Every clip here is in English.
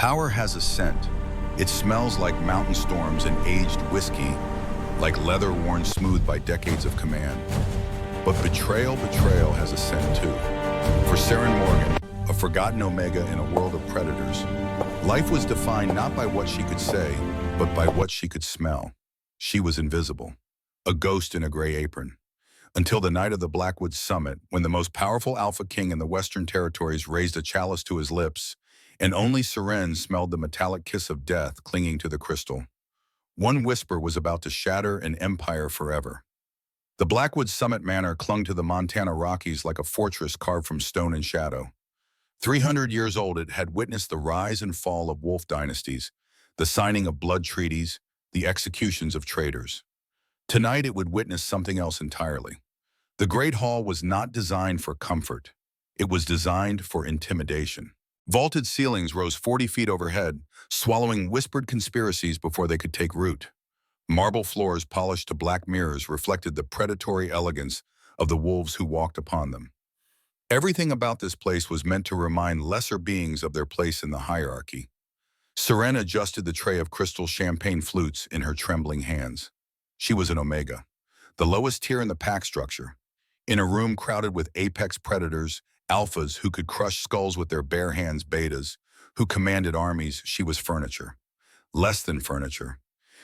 Power has a scent. It smells like mountain storms and aged whiskey, like leather worn smooth by decades of command. But betrayal has a scent too. For Saren Morgan, a forgotten Omega in a world of predators, life was defined not by what she could say, but by what she could smell. She was invisible, a ghost in a gray apron. Until the night of the Blackwood Summit, when the most powerful Alpha King in the Western Territories raised a chalice to his lips, and only Saren smelled the metallic kiss of death clinging to the crystal. One whisper was about to shatter an empire forever. The Blackwood Summit Manor clung to the Montana Rockies like a fortress carved from stone and shadow. 300 years old, it had witnessed the rise and fall of wolf dynasties, the signing of blood treaties, the executions of traitors. Tonight it would witness something else entirely. The Great Hall was not designed for comfort. It was designed for intimidation. Vaulted ceilings rose 40 feet overhead, swallowing whispered conspiracies before they could take root. Marble floors polished to black mirrors reflected the predatory elegance of the wolves who walked upon them. Everything about this place was meant to remind lesser beings of their place in the hierarchy. Saren adjusted the tray of crystal champagne flutes in her trembling hands. She was an Omega, the lowest tier in the pack structure. In a room crowded with apex predators, alphas who could crush skulls with their bare hands, betas who commanded armies, she was furniture. Less than furniture.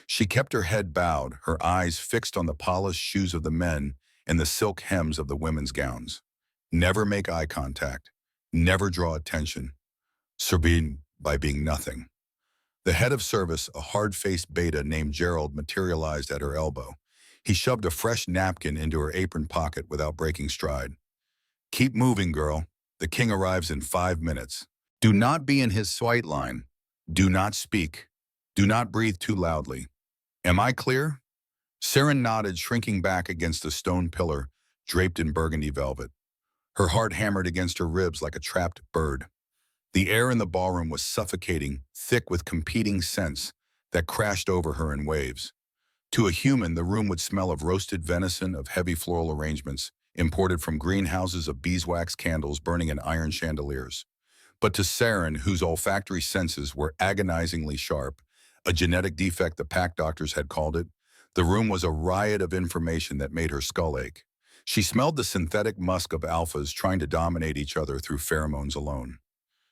She kept her head bowed, her eyes fixed on the polished shoes of the men and the silk hems of the women's gowns. Never make eye contact. Never draw attention. Serene by being nothing. The head of service, a hard-faced beta named Gerald, materialized at her elbow. He shoved a fresh napkin into her apron pocket without breaking stride. Keep moving, girl. The king arrives in 5 minutes. Do not be in his sight line. Do not speak. Do not breathe too loudly. Am I clear? Saren nodded, shrinking back against a stone pillar draped in burgundy velvet. Her heart hammered against her ribs like a trapped bird. The air in the ballroom was suffocating, thick with competing scents that crashed over her in waves. To a human, the room would smell of roasted venison, of heavy floral arrangements, imported from greenhouses, of beeswax candles burning in iron chandeliers. But to Saren, whose olfactory senses were agonizingly sharp, a genetic defect the pack doctors had called it, the room was a riot of information that made her skull ache. She smelled the synthetic musk of alphas trying to dominate each other through pheromones alone.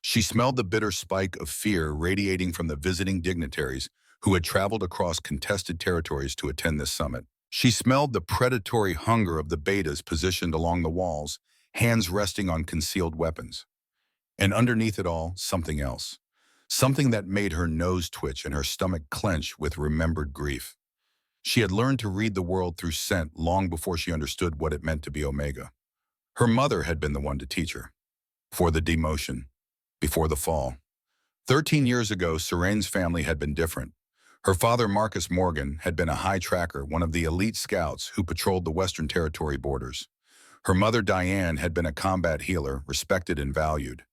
She smelled the bitter spike of fear radiating from the visiting dignitaries who had traveled across contested territories to attend this summit. She smelled the predatory hunger of the betas positioned along the walls, hands resting on concealed weapons. And underneath it all, something else. Something that made her nose twitch and her stomach clench with remembered grief. She had learned to read the world through scent long before she understood what it meant to be Omega. Her mother had been the one to teach her. Before the demotion, before the fall. 13 years ago, Saren's family had been different. Her father, Marcus Morgan, had been a high tracker, one of the elite scouts who patrolled the Western Territory borders. Her mother, Diane, had been a combat healer, respected and valued.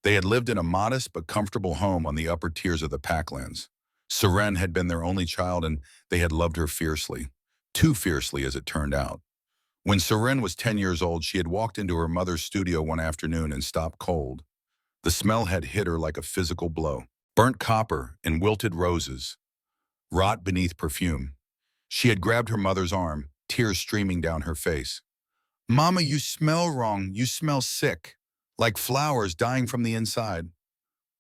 They had lived in a modest but comfortable home on the upper tiers of the Packlands. Saren had been their only child, and they had loved her fiercely. Too fiercely, as it turned out. When Saren was 10 years old, she had walked into her mother's studio one afternoon and stopped cold. The smell had hit her like a physical blow. Burnt copper and wilted roses, rot beneath perfume. She had grabbed her mother's arm, tears streaming down her face. "Mama, you smell wrong. You smell sick, like flowers dying from the inside."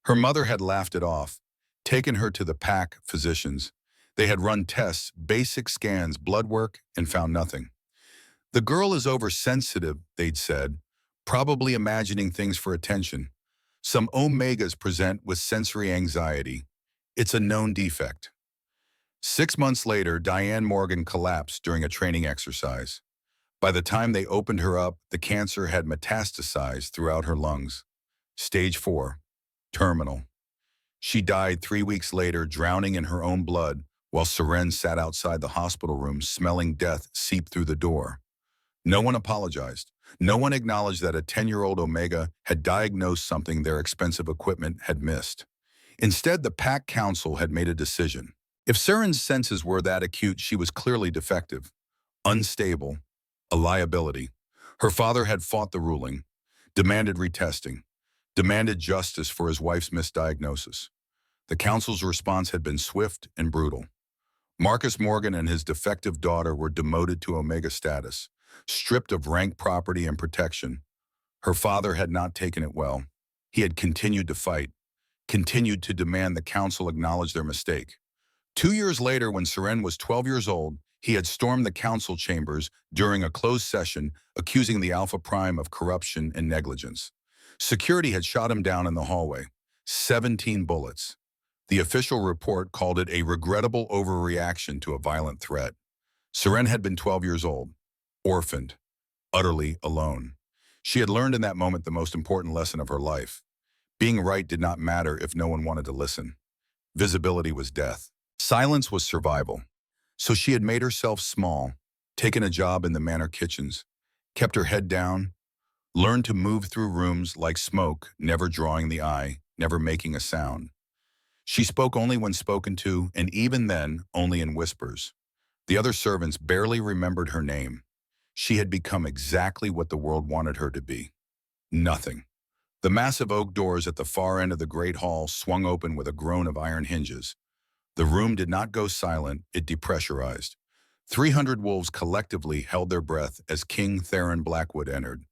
Her mother had laughed it off, taken her to the pack physicians. They had run tests, basic scans, blood work, and found nothing. "The girl is oversensitive," they'd said, probably imagining things for attention. "Some Omegas present with sensory anxiety. It's a known defect." 6 months later, Diane Morgan collapsed during a training exercise. By the time they opened her up, the cancer had metastasized throughout her lungs. Stage 4, terminal. She died 3 weeks later, drowning in her own blood, while Saren sat outside the hospital room, smelling death seep through the door. No one apologized. No one acknowledged that a 10-year-old Omega had diagnosed something their expensive equipment had missed. Instead, the Pack Council had made a decision. If Saren's senses were that acute, she was clearly defective, unstable, a liability. Her father had fought the ruling, demanded retesting, demanded justice for his wife's misdiagnosis. The council's response had been swift and brutal. Marcus Morgan and his defective daughter were demoted to Omega status, stripped of rank, property, and protection. Her father had not taken it well. He had continued to fight, continued to demand the council acknowledge their mistake. 2 years later, when Seren was 12 years old, he had stormed the council chambers during a closed session, accusing the Alpha Prime of corruption and negligence. Security had shot him down in the hallway. 17 bullets. The official report called it a regrettable overreaction to a violent threat. Seren had been 12 years old, orphaned, utterly alone. She had learned in that moment the most important lesson of her life. Being right did not matter if no one wanted to listen. Visibility was death. Silence was survival. So she had made herself small, taken a job in the manor kitchens, kept her head down, learned to move through rooms like smoke, never drawing the eye, never making a sound. She spoke only when spoken to, and even then, only in whispers. The other servants barely remembered her name. She had become exactly what the world wanted her to be. Nothing. The massive oak doors at the far end of the great hall swung open with a groan of iron hinges. The room did not go silent, it depressurized. 300 wolves collectively held their breath as King Theron Blackwood entered.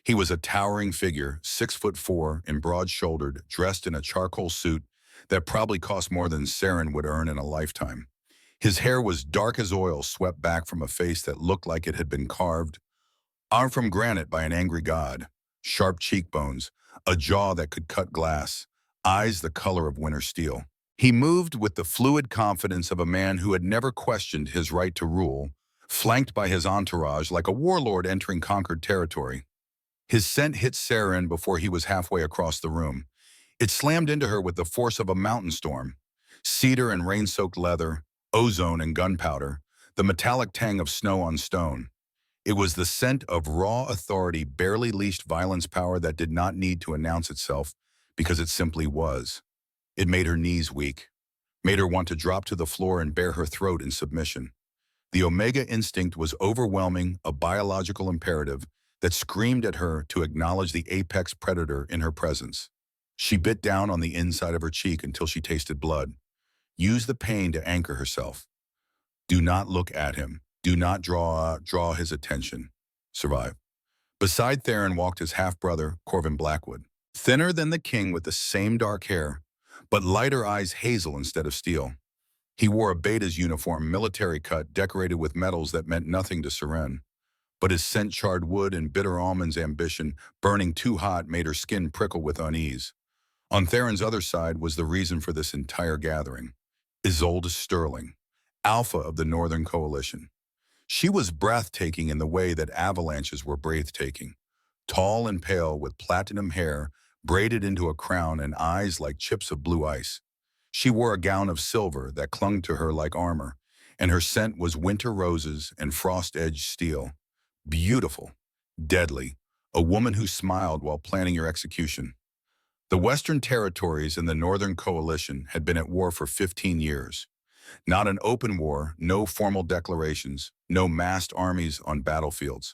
He was a towering figure, 6'4", and broad-shouldered, dressed in a charcoal suit that probably cost more than Seren would earn in a lifetime. His hair was dark as oil, swept back from a face that looked like it had been carved from granite by an angry god. Sharp cheekbones, a jaw that could cut glass, eyes the color of winter steel. He moved with the fluid confidence of a man who had never questioned his right to rule, flanked by his entourage like a warlord entering conquered territory. His scent hit Seren before he was halfway across the room. It slammed into her with the force of a mountain storm. Cedar and rain-soaked leather, ozone and gunpowder, the metallic tang of snow on stone. It was the scent of raw authority, barely leashed violence power that did not need to announce itself because it simply was. It made her knees weak, made her want to drop to the floor and bare her throat in submission. The Omega instinct was overwhelming, a biological imperative that screamed at her to acknowledge the apex predator in her presence. She bit down on the inside of her cheek until she tasted blood. Used the pain to anchor herself. Do not look at him. Do not draw his attention. Survive. Beside Theron walked his half-brother, Corvin Blackwood. Thinner than the king with the same dark hair, but lighter eyes hazel instead of steel. He wore a beta's uniform, military cut, decorated with medals that meant nothing to Seren. But his scent charred wood and bitter almond's ambition, burning too hot, made her skin prickle with unease. On Theron's other side was the reason for this entire gathering. Isolde Sterling, Alpha of the Northern Coalition. She was breathtaking in the way that avalanches were breathtaking. Tall and pale with platinum hair, braided into a crown and eyes like chips of blue ice. She wore a gown of silver that clung to her like armor, and her scent was winter roses and frost-edged steel. Beautiful, deadly, a woman who smiled while planning your execution. The Western Territories and the Northern Coalition had been at war for 15 years. Not an open war, no formal declarations, no massed armies on battlefields,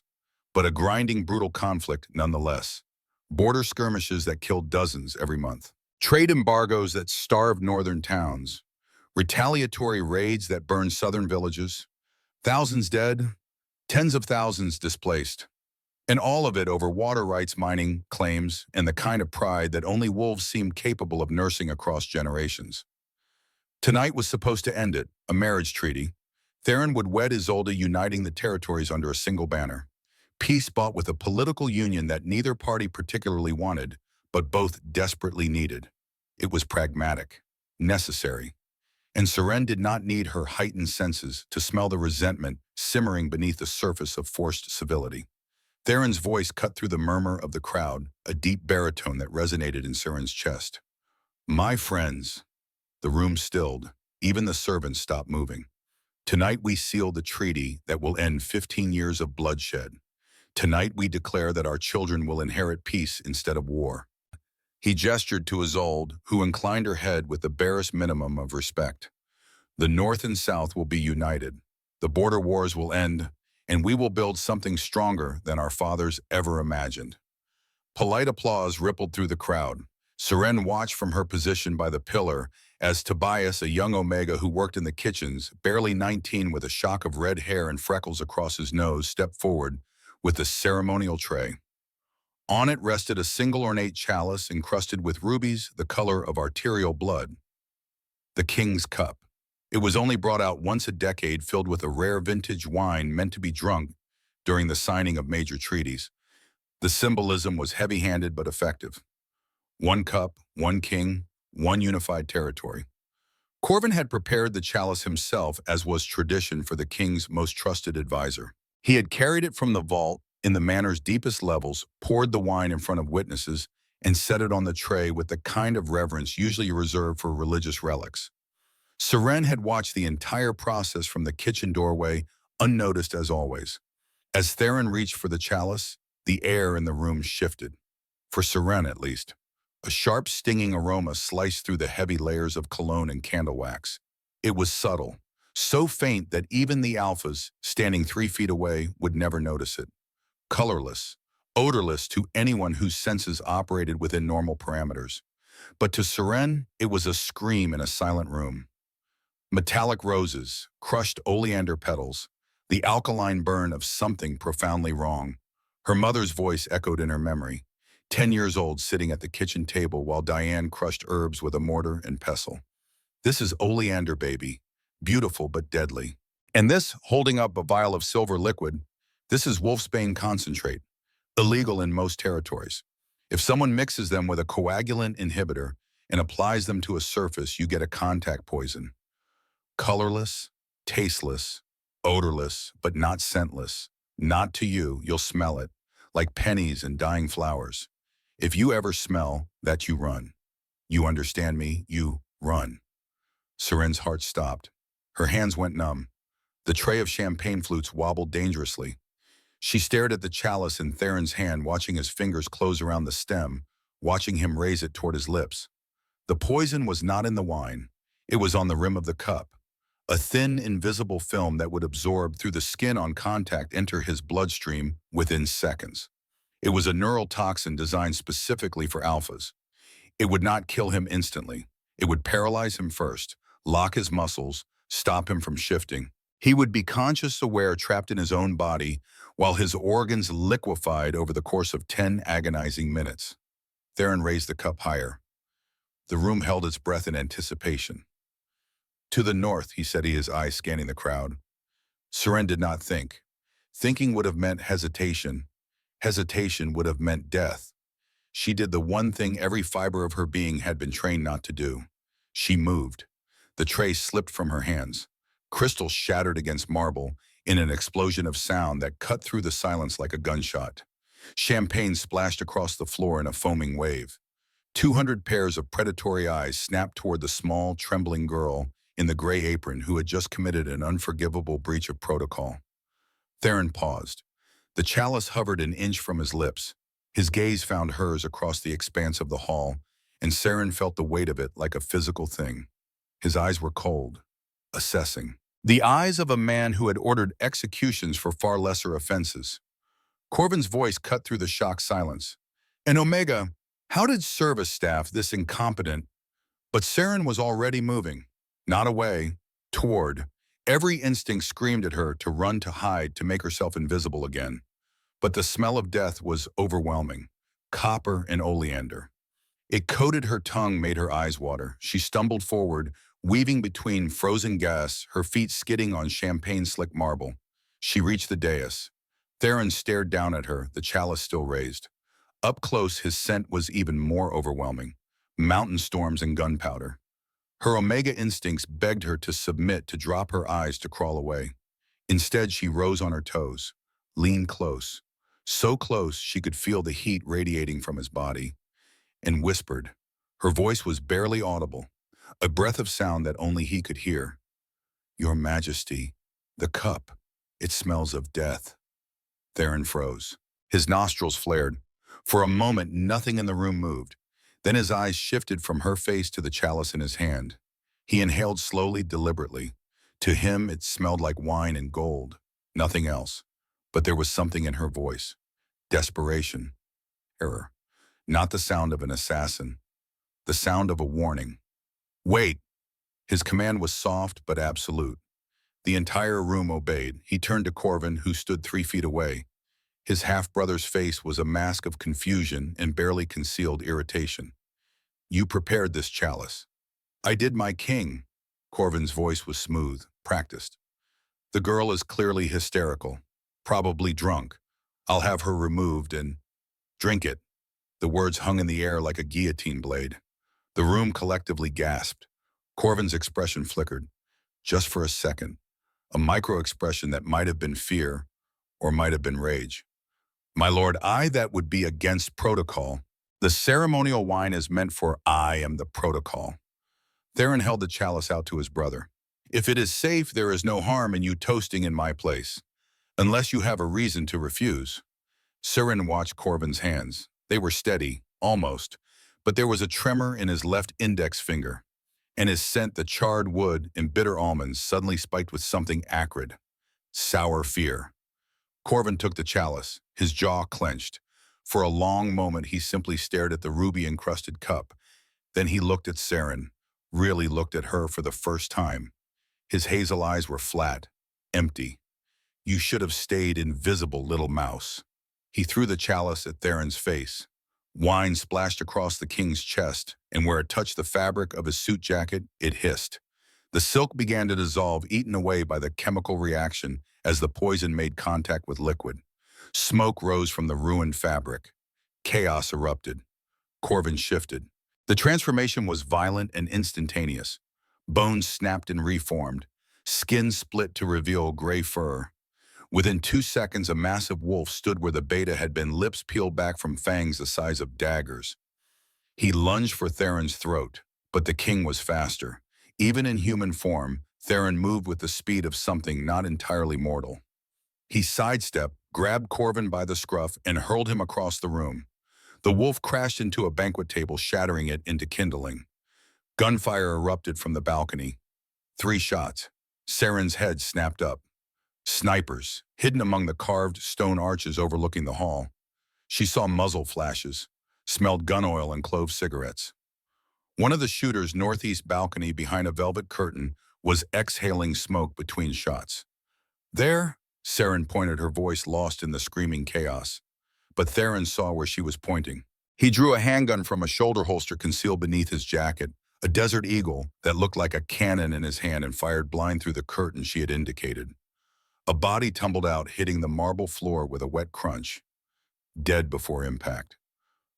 but a grinding, brutal conflict nonetheless. Border skirmishes that killed dozens every month. Trade embargoes that starved northern towns. Retaliatory raids that burned southern villages. Thousands dead, tens of thousands displaced. And all of it over water rights, mining claims, and the kind of pride that only wolves seemed capable of nursing across generations. Tonight was supposed to end it, a marriage treaty. Theron would wed Isolde, uniting the territories under a single banner. Peace bought with a political union that neither party particularly wanted, but both desperately needed. It was pragmatic, necessary. And Seren did not need her heightened senses to smell the resentment simmering beneath the surface of forced civility. Theron's voice cut through the murmur of the crowd, a deep baritone that resonated in Seren's chest. My friends. The room stilled. Even the servants stopped moving. Tonight we seal the treaty that will end 15 years of bloodshed. Tonight we declare that our children will inherit peace instead of war. He gestured to Isolde, who inclined her head with the barest minimum of respect. The North and South will be united. The border wars will end, and we will build something stronger than our fathers ever imagined. Polite applause rippled through the crowd. Seren watched from her position by the pillar as Tobias, a young Omega who worked in the kitchens, barely 19 with a shock of red hair and freckles across his nose, stepped forward with a ceremonial tray. On it rested a single ornate chalice encrusted with rubies the color of arterial blood, the King's Cup. It was only brought out once a decade, filled with a rare vintage wine meant to be drunk during the signing of major treaties. The symbolism was heavy-handed but effective. One cup, one king, one unified territory. Corvin had prepared the chalice himself, as was tradition for the king's most trusted advisor. He had carried it from the vault in the manor's deepest levels, poured the wine in front of witnesses, and set it on the tray with the kind of reverence usually reserved for religious relics. Seren had watched the entire process from the kitchen doorway, unnoticed as always. As Theron reached for the chalice, the air in the room shifted. For Seren, at least. A sharp, stinging aroma sliced through the heavy layers of cologne and candle wax. It was subtle, so faint that even the alphas, standing 3 feet away, would never notice it. Colorless, odorless to anyone whose senses operated within normal parameters. But to Seren, it was a scream in a silent room. Metallic roses, crushed oleander petals, the alkaline burn of something profoundly wrong. Her mother's voice echoed in her memory, 10 years old, sitting at the kitchen table while Diane crushed herbs with a mortar and pestle. This is oleander, baby, beautiful but deadly. And this, holding up a vial of silver liquid, this is wolfsbane concentrate, illegal in most territories. If someone mixes them with a coagulant inhibitor and applies them to a surface, you get a contact poison. Colorless, tasteless, odorless, but not scentless. Not to you, you'll smell it, like pennies and dying flowers. If you ever smell that, you run. You understand me? You run. Seren's heart stopped. Her hands went numb. The tray of champagne flutes wobbled dangerously. She stared at the chalice in Theron's hand, watching his fingers close around the stem, watching him raise it toward his lips. The poison was not in the wine. It was on the rim of the cup. A thin, invisible film that would absorb through the skin on contact, enter his bloodstream within seconds. It was a neural toxin designed specifically for alphas. It would not kill him instantly. It would paralyze him first, lock his muscles, stop him from shifting. He would be conscious aware, trapped in his own body, while his organs liquefied over the course of 10 agonizing minutes. Theron raised the cup higher. The room held its breath in anticipation. To the north, he said, his eyes scanning the crowd. Seren did not think. Thinking would have meant hesitation. Hesitation would have meant death. She did the one thing every fiber of her being had been trained not to do. She moved. The tray slipped from her hands. Crystal shattered against marble in an explosion of sound that cut through the silence like a gunshot. Champagne splashed across the floor in a foaming wave. 200 pairs of predatory eyes snapped toward the small, trembling girl in the gray apron who had just committed an unforgivable breach of protocol. Theron paused. The chalice hovered an inch from his lips. His gaze found hers across the expanse of the hall, and Seren felt the weight of it like a physical thing. His eyes were cold, assessing. The eyes of a man who had ordered executions for far lesser offenses. Corvin's voice cut through the shocked silence. And Omega, how did service staff this incompetent? But Seren was already moving. Not away, toward. Every instinct screamed at her to run, to hide, to make herself invisible again. But the smell of death was overwhelming. Copper and oleander. It coated her tongue, made her eyes water. She stumbled forward, weaving between frozen gas, her feet skidding on champagne-slick marble. She reached the dais. Theron stared down at her, the chalice still raised. Up close, his scent was even more overwhelming. Mountain storms and gunpowder. Her Omega instincts begged her to submit, to drop her eyes, to crawl away. Instead, she rose on her toes, leaned close, so close she could feel the heat radiating from his body, and whispered. Her voice was barely audible, a breath of sound that only he could hear. Your Majesty, the cup, it smells of death. Theron froze. His nostrils flared. For a moment, nothing in the room moved. Then his eyes shifted from her face to the chalice in his hand. He inhaled slowly, deliberately. To him, it smelled like wine and gold, nothing else. But there was something in her voice. Desperation. Terror. Not the sound of an assassin, the sound of a warning. Wait! His command was soft but absolute. The entire room obeyed. He turned to Corvin, who stood 3 feet away. His half-brother's face was a mask of confusion and barely concealed irritation. You prepared this chalice. I did, my king. Corvin's voice was smooth, practiced. The girl is clearly hysterical, probably drunk. I'll have her removed and drink it. The words hung in the air like a guillotine blade. The room collectively gasped. Corvin's expression flickered, just for a second, a micro-expression that might have been fear or might have been rage. My lord, that would be against protocol. The ceremonial wine is meant for I am the protocol. Theron held the chalice out to his brother. If it is safe, there is no harm in you toasting in my place, unless you have a reason to refuse. Sirin watched Corvin's hands. They were steady, almost, but there was a tremor in his left index finger, and his scent, the charred wood and bitter almonds, suddenly spiked with something acrid, sour fear. Corvin took the chalice, his jaw clenched. For a long moment, he simply stared at the ruby-encrusted cup. Then he looked at Sirin, really looked at her for the first time. His hazel eyes were flat, empty. You should have stayed invisible, little mouse. He threw the chalice at Theron's face. Wine splashed across the king's chest, and where it touched the fabric of his suit jacket, it hissed. The silk began to dissolve, eaten away by the chemical reaction as the poison made contact with liquid. Smoke rose from the ruined fabric. Chaos erupted. Corvin shifted. The transformation was violent and instantaneous. Bones snapped and reformed. Skin split to reveal gray fur. Within 2 seconds, a massive wolf stood where the beta had been, lips peeled back from fangs the size of daggers. He lunged for Theron's throat, but the king was faster. Even in human form, Theron moved with the speed of something not entirely mortal. He sidestepped, grabbed Corvin by the scruff, and hurled him across the room. The wolf crashed into a banquet table, shattering it into kindling. Gunfire erupted from the balcony. 3 shots. Sirin's head snapped up. Snipers, hidden among the carved stone arches overlooking the hall. She saw muzzle flashes, smelled gun oil and clove cigarettes. One of the shooters' northeast balcony behind a velvet curtain was exhaling smoke between shots. There, Sirin pointed, her voice lost in the screaming chaos. But Theron saw where she was pointing. He drew a handgun from a shoulder holster concealed beneath his jacket, a Desert Eagle that looked like a cannon in his hand, and fired blind through the curtain she had indicated. A body tumbled out, hitting the marble floor with a wet crunch, dead before impact.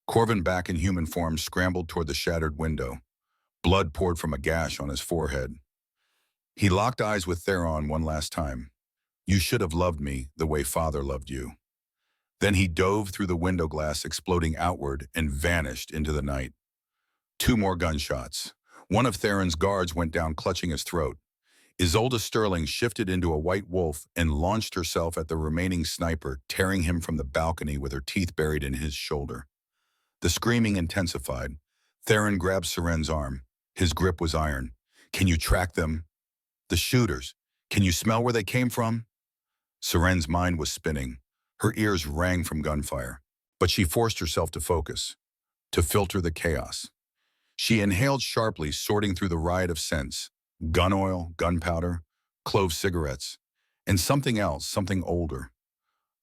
Corvin, back in human form, scrambled toward the shattered window. Blood poured from a gash on his forehead. He locked eyes with Theron one last time. You should have loved me the way Father loved you. Then he dove through the window glass, exploding outward, and vanished into the night. 2 more gunshots. One of Theron's guards went down, clutching his throat. Isolde Sterling shifted into a white wolf and launched herself at the remaining sniper, tearing him from the balcony with her teeth buried in his shoulder. The screaming intensified. Theron grabbed Sirin's arm. His grip was iron. Can you track them? The shooters. Can you smell where they came from? Sirin's mind was spinning. Her ears rang from gunfire. But she forced herself to focus, to filter the chaos. She inhaled sharply, sorting through the riot of scents. Gun oil, gunpowder, clove cigarettes, and something else, something older.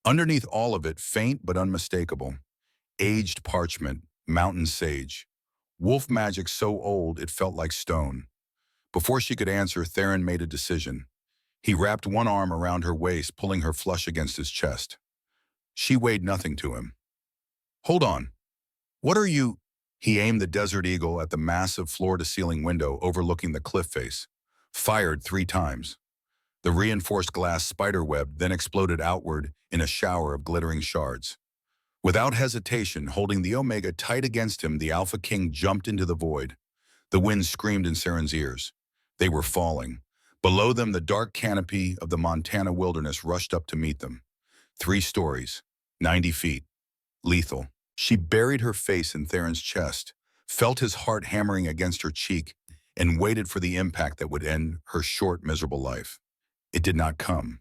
Underneath all of it, faint but unmistakable, aged parchment, mountain sage, wolf magic so old it felt like stone. Before she could answer, Theron made a decision. He wrapped one arm around her waist, pulling her flush against his chest. She weighed nothing to him. Hold on. What are you? He aimed the Desert Eagle at the massive floor-to-ceiling window overlooking the cliff face, fired 3 times. The reinforced glass spiderweb then exploded outward in a shower of glittering shards. Without hesitation, holding the Omega tight against him, the Alphaking jumped into the void. The wind screamed in Sirin's ears. They were falling. Below them, the dark canopy of the Montana wilderness rushed up to meet them. 3 stories, 90 feet, lethal. She buried her face in Theron's chest, felt his heart hammering against her cheek, and waited for the impact that would end her short, miserable life. It did not come,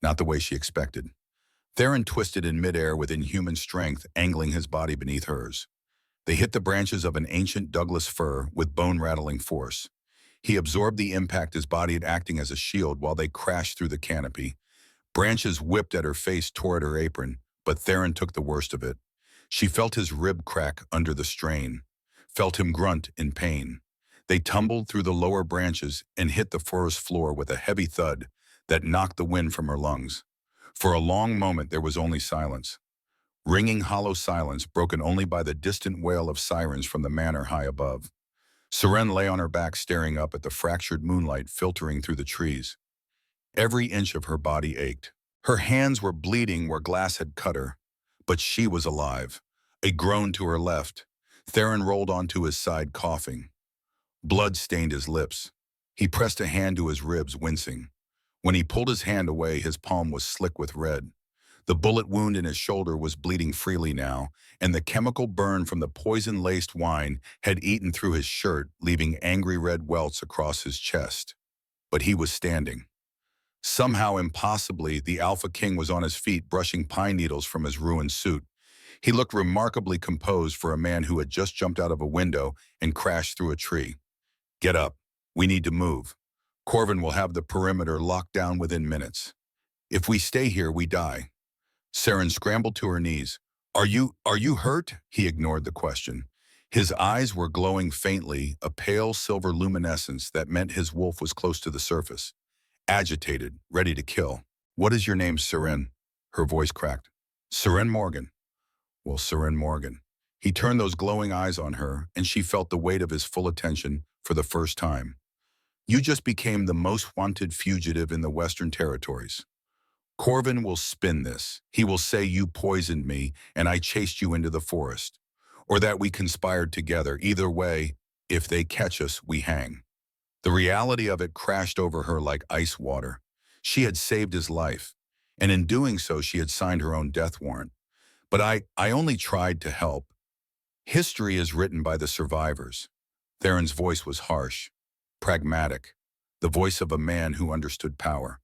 not the way she expected. Theron twisted in midair with inhuman strength, angling his body beneath hers. They hit the branches of an ancient Douglas fir with bone-rattling force. He absorbed the impact, his body acting as a shield while they crashed through the canopy. Branches whipped at her face, tore at her apron, but Theron took the worst of it. She felt his rib crack under the strain, felt him grunt in pain. They tumbled through the lower branches and hit the forest floor with a heavy thud that knocked the wind from her lungs. For a long moment there was only silence. Ringing hollow silence broken only by the distant wail of sirens from the manor high above. Seren lay on her back staring up at the fractured moonlight filtering through the trees. Every inch of her body ached. Her hands were bleeding where glass had cut her, but she was alive. A groan to her left. Theron rolled onto his side coughing. Blood stained his lips. He pressed a hand to his ribs, wincing. When he pulled his hand away, his palm was slick with red. The bullet wound in his shoulder was bleeding freely now, and the chemical burn from the poison-laced wine had eaten through his shirt, leaving angry red welts across his chest. But he was standing. Somehow, impossibly, the Alpha King was on his feet, brushing pine needles from his ruined suit. He looked remarkably composed for a man who had just jumped out of a window and crashed through a tree. "Get up. We need to move. Corvin will have the perimeter locked down within minutes. If we stay here, we die." Seren scrambled to her knees. Are you hurt?" He ignored the question. His eyes were glowing faintly, a pale silver luminescence that meant his wolf was close to the surface. Agitated, ready to kill. "What is your name, Seren?" Her voice cracked. "Seren Morgan." Well, Seren Morgan. He turned those glowing eyes on her, and she felt the weight of his full attention for the first time. "You just became the most wanted fugitive in the Western Territories. Corvin will spin this. He will say you poisoned me and I chased you into the forest, or that we conspired together. Either way, if they catch us, we hang." The reality of it crashed over her like ice water. She had saved his life, and in doing so, she had signed her own death warrant. "But I only tried to help. History is written by the survivors." Theron's voice was harsh, pragmatic, the voice of a man who understood power.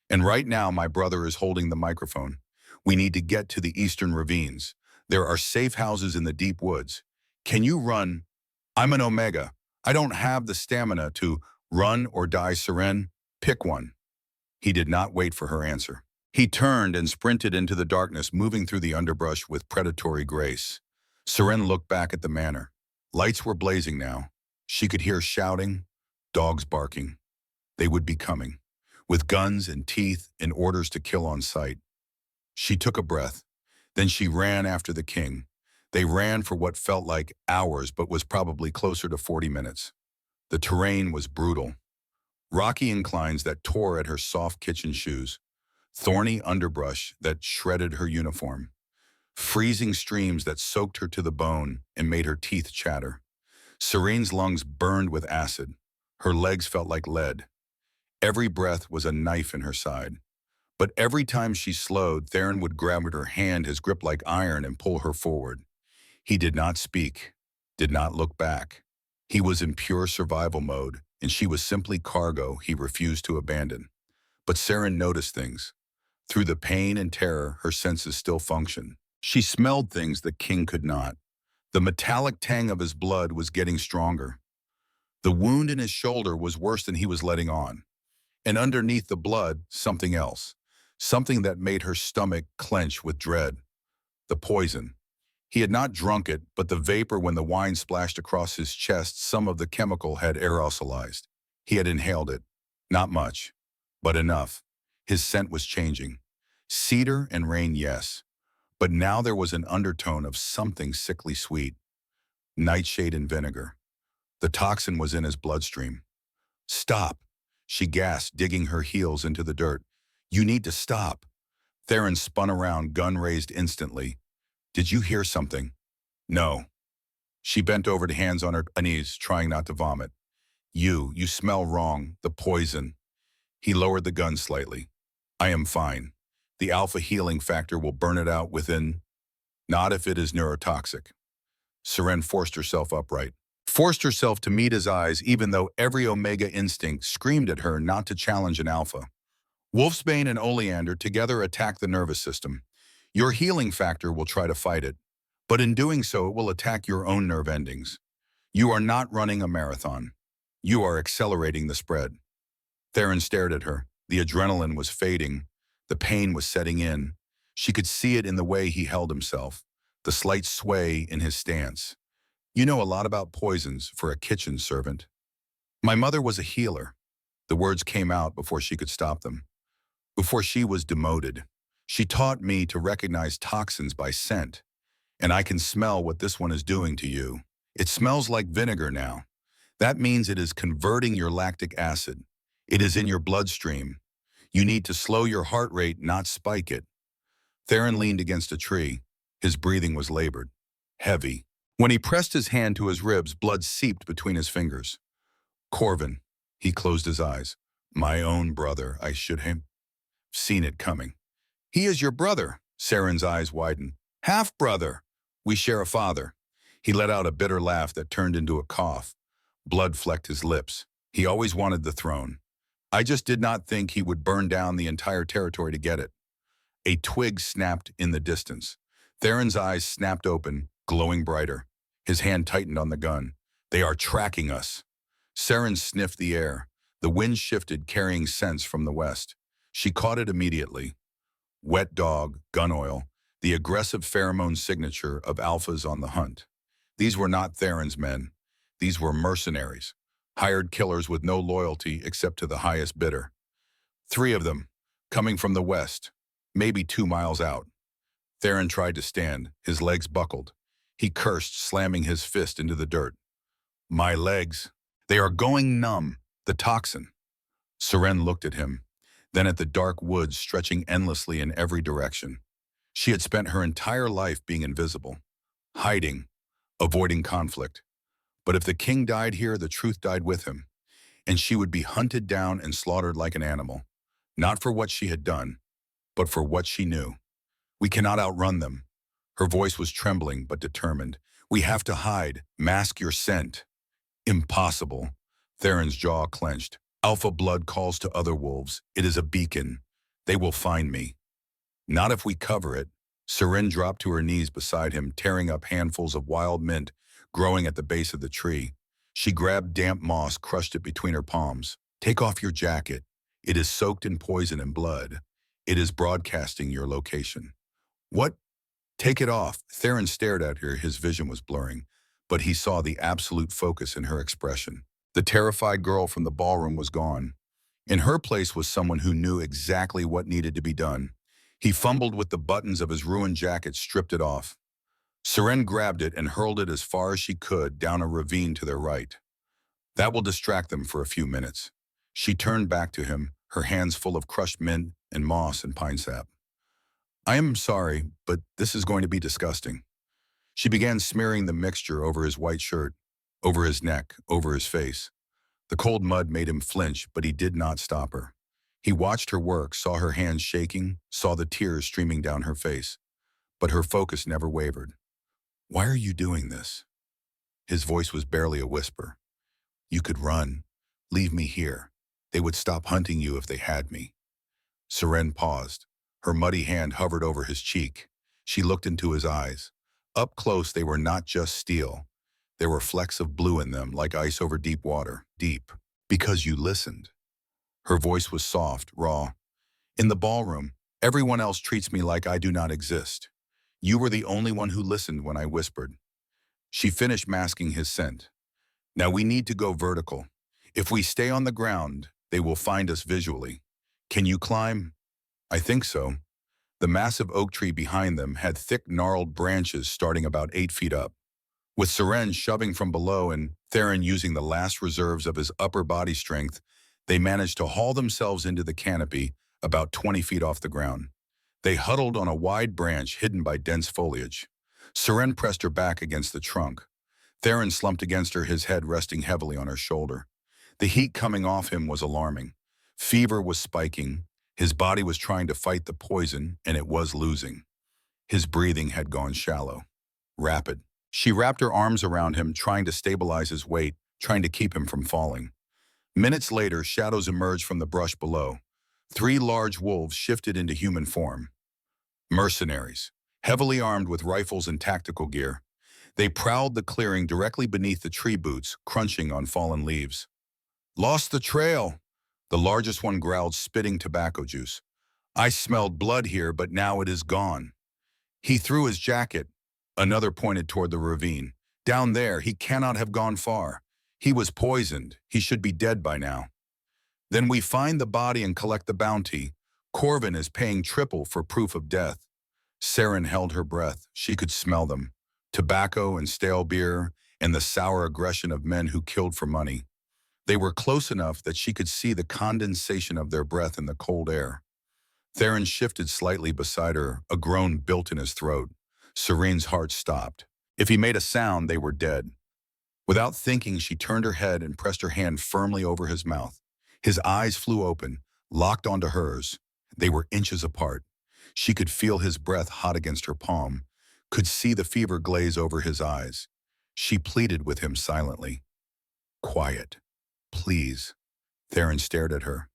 "And right now, my brother is holding the microphone. We need to get to the eastern ravines. There are safe houses in the deep woods. Can you run? I'm an Omega. I don't have the stamina to run or die, Seren. Pick one." He did not wait for her answer. He turned and sprinted into the darkness, moving through the underbrush with predatory grace. Seren looked back at the manor. Lights were blazing now. She could hear shouting, dogs barking. They would be coming, with guns and teeth and orders to kill on sight. She took a breath. Then she ran after the king. They ran for what felt like hours, but was probably closer to 40 minutes. The terrain was brutal. Rocky inclines that tore at her soft kitchen shoes. Thorny underbrush that shredded her uniform. Freezing streams that soaked her to the bone and made her teeth chatter. Serene's lungs burned with acid. Her legs felt like lead. Every breath was a knife in her side. But every time she slowed, Theron would grab at her hand, his grip like iron, and pull her forward. He did not speak, did not look back. He was in pure survival mode, and she was simply cargo he refused to abandon. But Seren noticed things. Through the pain and terror, her senses still functioned. She smelled things the king could not. The metallic tang of his blood was getting stronger. The wound in his shoulder was worse than he was letting on. And underneath the blood, something else. Something that made her stomach clench with dread. The poison. He had not drunk it, but the vapor when the wine splashed across his chest, some of the chemical had aerosolized. He had inhaled it. Not much, but enough. His scent was changing. Cedar and rain, yes. But now there was an undertone of something sickly sweet. Nightshade and vinegar. The toxin was in his bloodstream. "Stop," she gasped, digging her heels into the dirt. "You need to stop." Theron spun around, gun raised instantly. "Did you hear something?" "No." She bent over to hands on her knees, trying not to vomit. You smell wrong, the poison." He lowered the gun slightly. "I am fine. The alpha healing factor will burn it out within... Not if it is neurotoxic." Seren forced herself upright. Forced herself to meet his eyes, even though every Omega instinct screamed at her not to challenge an alpha. "Wolfsbane and Oleander together attack the nervous system. Your healing factor will try to fight it. But in doing so, it will attack your own nerve endings. You are not running a marathon. You are accelerating the spread. Theron stared at her. The adrenaline was fading. The pain was setting in. She could see it in the way he held himself, the slight sway in his stance. You know a lot about poisons for a kitchen servant. My mother was a healer. The words came out before she could stop them. Before she was demoted. She taught me to recognize toxins by scent. And I can smell what this one is doing to you. It smells like vinegar now. That means it is converting your lactic acid. It is in your bloodstream. You need to slow your heart rate, not spike it. Theron leaned against a tree. His breathing was labored, heavy. When he pressed his hand to his ribs, blood seeped between his fingers. Corvin, he closed his eyes. My own brother, I should have seen it coming. He is your brother, Saren's eyes widened. Half-brother. We share a father. He let out a bitter laugh that turned into a cough. Blood flecked his lips. He always wanted the throne. I just did not think he would burn down the entire territory to get it. A twig snapped in the distance. Theron's eyes snapped open, glowing brighter. His hand tightened on the gun. They are tracking us. Saren sniffed the air. The wind shifted, carrying scents from the west. She caught it immediately. Wet dog, gun oil, the aggressive pheromone signature of alphas on the hunt. These were not Theron's men. These were mercenaries, hired killers with no loyalty except to the highest bidder. 3 of them, coming from the west, maybe 2 miles out. Theron tried to stand, his legs buckled. He cursed, slamming his fist into the dirt. My legs, they are going numb, the toxin. Seren looked at him, then at the dark woods stretching endlessly in every direction. She had spent her entire life being invisible, hiding, avoiding conflict. But if the king died here, the truth died with him, and she would be hunted down and slaughtered like an animal, not for what she had done, but for what she knew. We cannot outrun them. Her voice was trembling but determined. We have to hide, mask your scent. Impossible. Theron's jaw clenched. Alpha blood calls to other wolves. It is a beacon. They will find me. Not if we cover it. Seren dropped to her knees beside him, tearing up handfuls of wild mint growing at the base of the tree. She grabbed damp moss, crushed it between her palms. Take off your jacket. It is soaked in poison and blood. It is broadcasting your location. What? Take it off. Theron stared at her, his vision was blurring, but he saw the absolute focus in her expression. The terrified girl from the ballroom was gone. In her place was someone who knew exactly what needed to be done. He fumbled with the buttons of his ruined jacket, stripped it off. Seren grabbed it and hurled it as far as she could down a ravine to their right. That will distract them for a few minutes. She turned back to him, her hands full of crushed mint and moss and pine sap. I am sorry, but this is going to be disgusting. She began smearing the mixture over his white shirt, over his neck, over his face. The cold mud made him flinch, but he did not stop her. He watched her work, saw her hands shaking, saw the tears streaming down her face. But her focus never wavered. Why are you doing this? His voice was barely a whisper. You could run. Leave me here. They would stop hunting you if they had me. Seren paused. Her muddy hand hovered over his cheek. She looked into his eyes. Up close, they were not just steel. There were flecks of blue in them, like ice over deep water. Deep. Because you listened. Her voice was soft, raw. In the ballroom, everyone else treats me like I do not exist. You were the only one who listened when I whispered. She finished masking his scent. Now we need to go vertical. If we stay on the ground, they will find us visually. Can you climb? I think so. The massive oak tree behind them had thick gnarled branches starting about 8 feet up. With Seren shoving from below and Theron using the last reserves of his upper body strength, they managed to haul themselves into the canopy about 20 feet off the ground. They huddled on a wide branch hidden by dense foliage. Seren pressed her back against the trunk. Theron slumped against her, his head resting heavily on her shoulder. The heat coming off him was alarming. Fever was spiking. His body was trying to fight the poison, and it was losing. His breathing had gone shallow, rapid. She wrapped her arms around him, trying to stabilize his weight, trying to keep him from falling. Minutes later, shadows emerged from the brush below. 3 large wolves shifted into human form. Mercenaries. heavily armed with rifles and tactical gear. They prowled the clearing directly beneath the tree boots, crunching on fallen leaves. Lost the trail, the largest one growled, spitting tobacco juice. I smelled blood here, but now it is gone. He threw his jacket. Another pointed toward the ravine. Down there, he cannot have gone far. He was poisoned. He should be dead by now. Then we find the body and collect the bounty. Corvin is paying triple for proof of death. Saren held her breath. She could smell them. Tobacco and stale beer and the sour aggression of men who killed for money. They were close enough that she could see the condensation of their breath in the cold air. Theron shifted slightly beside her, a groan built in his throat. Serene's heart stopped. If he made a sound, they were dead. Without thinking, she turned her head and pressed her hand firmly over his mouth. His eyes flew open, locked onto hers. They were inches apart. She could feel his breath hot against her palm, could see the fever glaze over his eyes. She pleaded with him silently. Quiet. Please. Theron stared at her.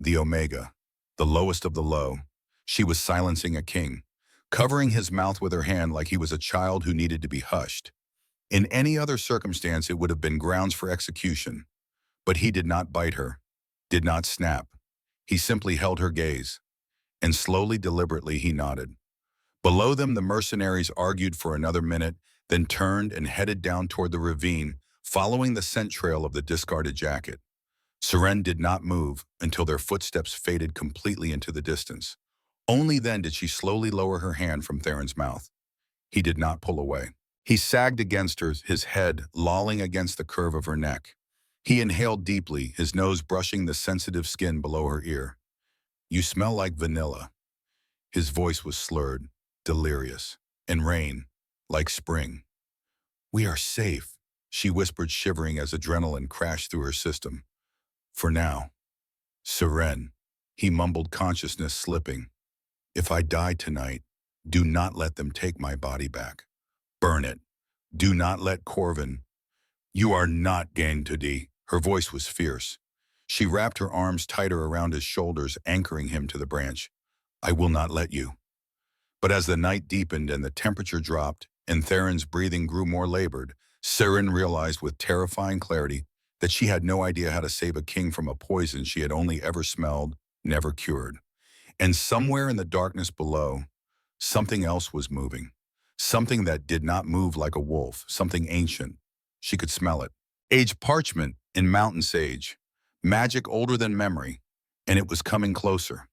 The Omega, the lowest of the low. She was silencing a king, covering his mouth with her hand like he was a child who needed to be hushed. In any other circumstance, it would have been grounds for execution. But he did not bite her, did not snap. He simply held her gaze, and slowly, deliberately, he nodded. Below them, the mercenaries argued for another minute, then turned and headed down toward the ravine, following the scent trail of the discarded jacket. Seren did not move until their footsteps faded completely into the distance. Only then did she slowly lower her hand from Theron's mouth. He did not pull away. He sagged against her, his head lolling against the curve of her neck. He inhaled deeply, his nose brushing the sensitive skin below her ear. You smell like vanilla. His voice was slurred, delirious, and rain, like spring. We are safe, she whispered, shivering as adrenaline crashed through her system. For now. Seren, he mumbled, consciousness slipping. If I die tonight, do not let them take my body back. Burn it. Do not let Corvin. You are not going to die. Her voice was fierce. She wrapped her arms tighter around his shoulders, anchoring him to the branch. I will not let you. But as the night deepened and the temperature dropped, and Theron's breathing grew more labored, Seren realized with terrifying clarity that she had no idea how to save a king from a poison she had only ever smelled, never cured. And somewhere in the darkness below, something else was moving. Something that did not move like a wolf, something ancient. She could smell it. Aged parchment and mountain sage. Magic older than memory. And it was coming closer.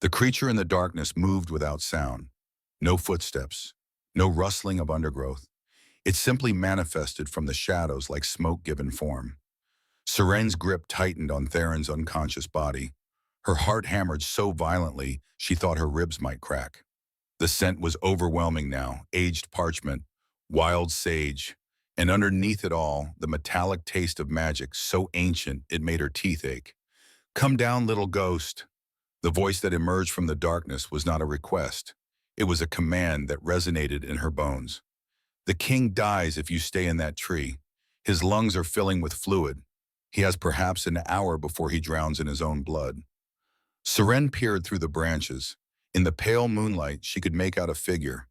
The creature in the darkness moved without sound. No footsteps. No rustling of undergrowth. It simply manifested from the shadows like smoke given form. Serene's grip tightened on Theron's unconscious body. Her heart hammered so violently she thought her ribs might crack. The scent was overwhelming now, aged parchment, wild sage, and underneath it all, the metallic taste of magic so ancient it made her teeth ache. Come down, little ghost. The voice that emerged from the darkness was not a request. It was a command that resonated in her bones. The king dies if you stay in that tree. His lungs are filling with fluid. He has perhaps an hour before he drowns in his own blood. Seren peered through the branches. In the pale moonlight, she could make out a figure.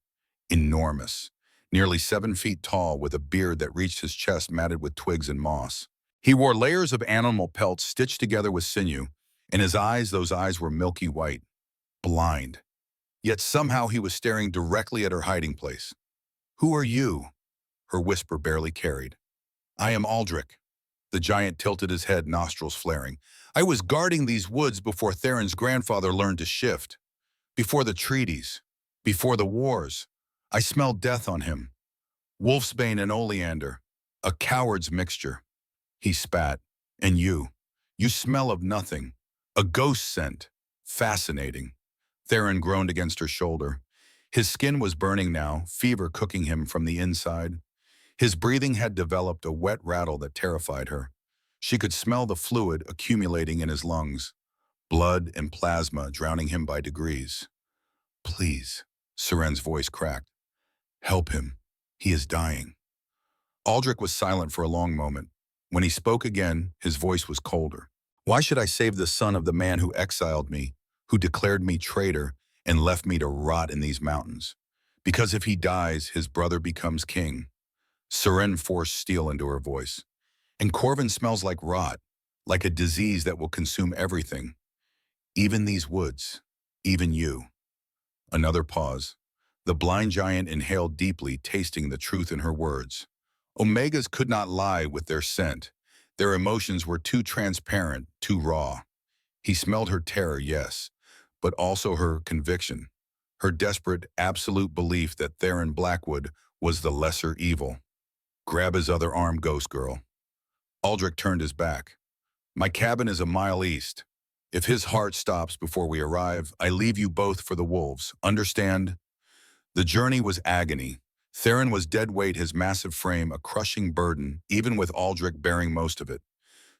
Enormous. Nearly 7 feet tall, with a beard that reached his chest matted with twigs and moss. He wore layers of animal pelts stitched together with sinew, and his eyes, those eyes were milky white. Blind. Yet somehow he was staring directly at her hiding place. Who are you? Her whisper barely carried. I am Aldrich. The giant tilted his head, nostrils flaring. I was guarding these woods before Theron's grandfather learned to shift. Before the treaties. Before the wars. I smelled death on him. Wolfsbane and oleander. A coward's mixture. He spat. And you. You smell of nothing. A ghost scent. Fascinating. Theron groaned against her shoulder. His skin was burning now, fever cooking him from the inside. His breathing had developed a wet rattle that terrified her. She could smell the fluid accumulating in his lungs, blood and plasma drowning him by degrees. Please, Seren's voice cracked. Help him. He is dying. Aldrich was silent for a long moment. When he spoke again, his voice was colder. Why should I save the son of the man who exiled me, who declared me traitor and left me to rot in these mountains? Because if he dies, his brother becomes king. Seren forced steel into her voice. And Corvin smells like rot, like a disease that will consume everything. Even these woods, even you. Another pause. The blind giant inhaled deeply, tasting the truth in her words. Omegas could not lie with their scent. Their emotions were too transparent, too raw. He smelled her terror, yes, but also her conviction, her desperate, absolute belief that Theron Blackwood was the lesser evil. Grab his other arm, ghost girl. Aldrich turned his back. My cabin is a mile east. If his heart stops before we arrive, I leave you both for the wolves. Understand? The journey was agony. Theron was dead weight, his massive frame a crushing burden, even with Aldrich bearing most of it.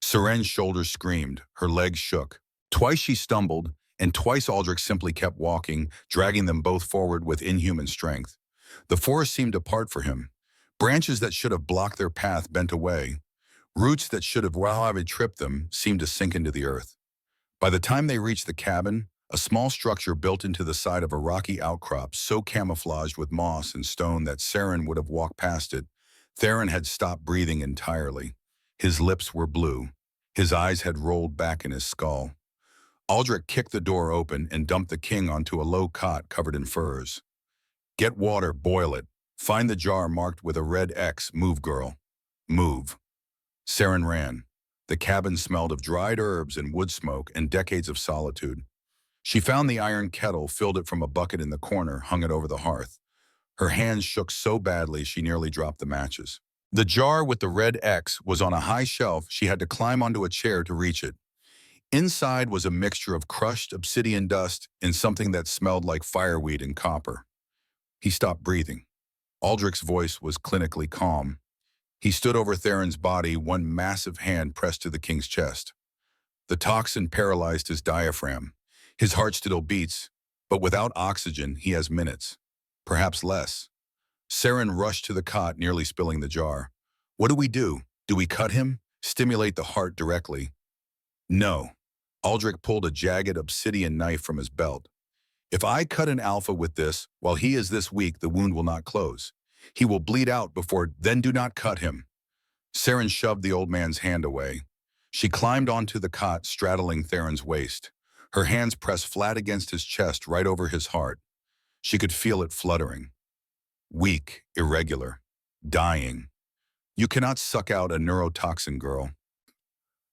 Seren's shoulders screamed, her legs shook. Twice she stumbled, and twice Aldrich simply kept walking, dragging them both forward with inhuman strength. The forest seemed to part for him. Branches that should have blocked their path bent away. Roots that should have tripped them seemed to sink into the earth. By the time they reached the cabin, a small structure built into the side of a rocky outcrop so camouflaged with moss and stone that Seren would have walked past it, Theron had stopped breathing entirely. His lips were blue. His eyes had rolled back in his skull. Aldrich kicked the door open and dumped the king onto a low cot covered in furs. Get water, boil it. Find the jar marked with a red X. Move, girl. Move. Seren ran. The cabin smelled of dried herbs and wood smoke and decades of solitude. She found the iron kettle, filled it from a bucket in the corner, hung it over the hearth. Her hands shook so badly she nearly dropped the matches. The jar with the red X was on a high shelf. She had to climb onto a chair to reach it. Inside was a mixture of crushed obsidian dust and something that smelled like fireweed and copper. He stopped breathing. Aldrich's voice was clinically calm. He stood over Theron's body, one massive hand pressed to the king's chest. The toxin paralyzed his diaphragm. His heart still beats, but without oxygen, he has minutes, perhaps less. Seren rushed to the cot, nearly spilling the jar. What do? Do we cut him? Stimulate the heart directly? No. Aldrich pulled a jagged obsidian knife from his belt. If I cut an alpha with this, while he is this weak, the wound will not close. He will bleed out before, then do not cut him. Seren shoved the old man's hand away. She climbed onto the cot, straddling Theron's waist. Her hands pressed flat against his chest, right over his heart. She could feel it fluttering. Weak, irregular, dying. You cannot suck out a neurotoxin, girl.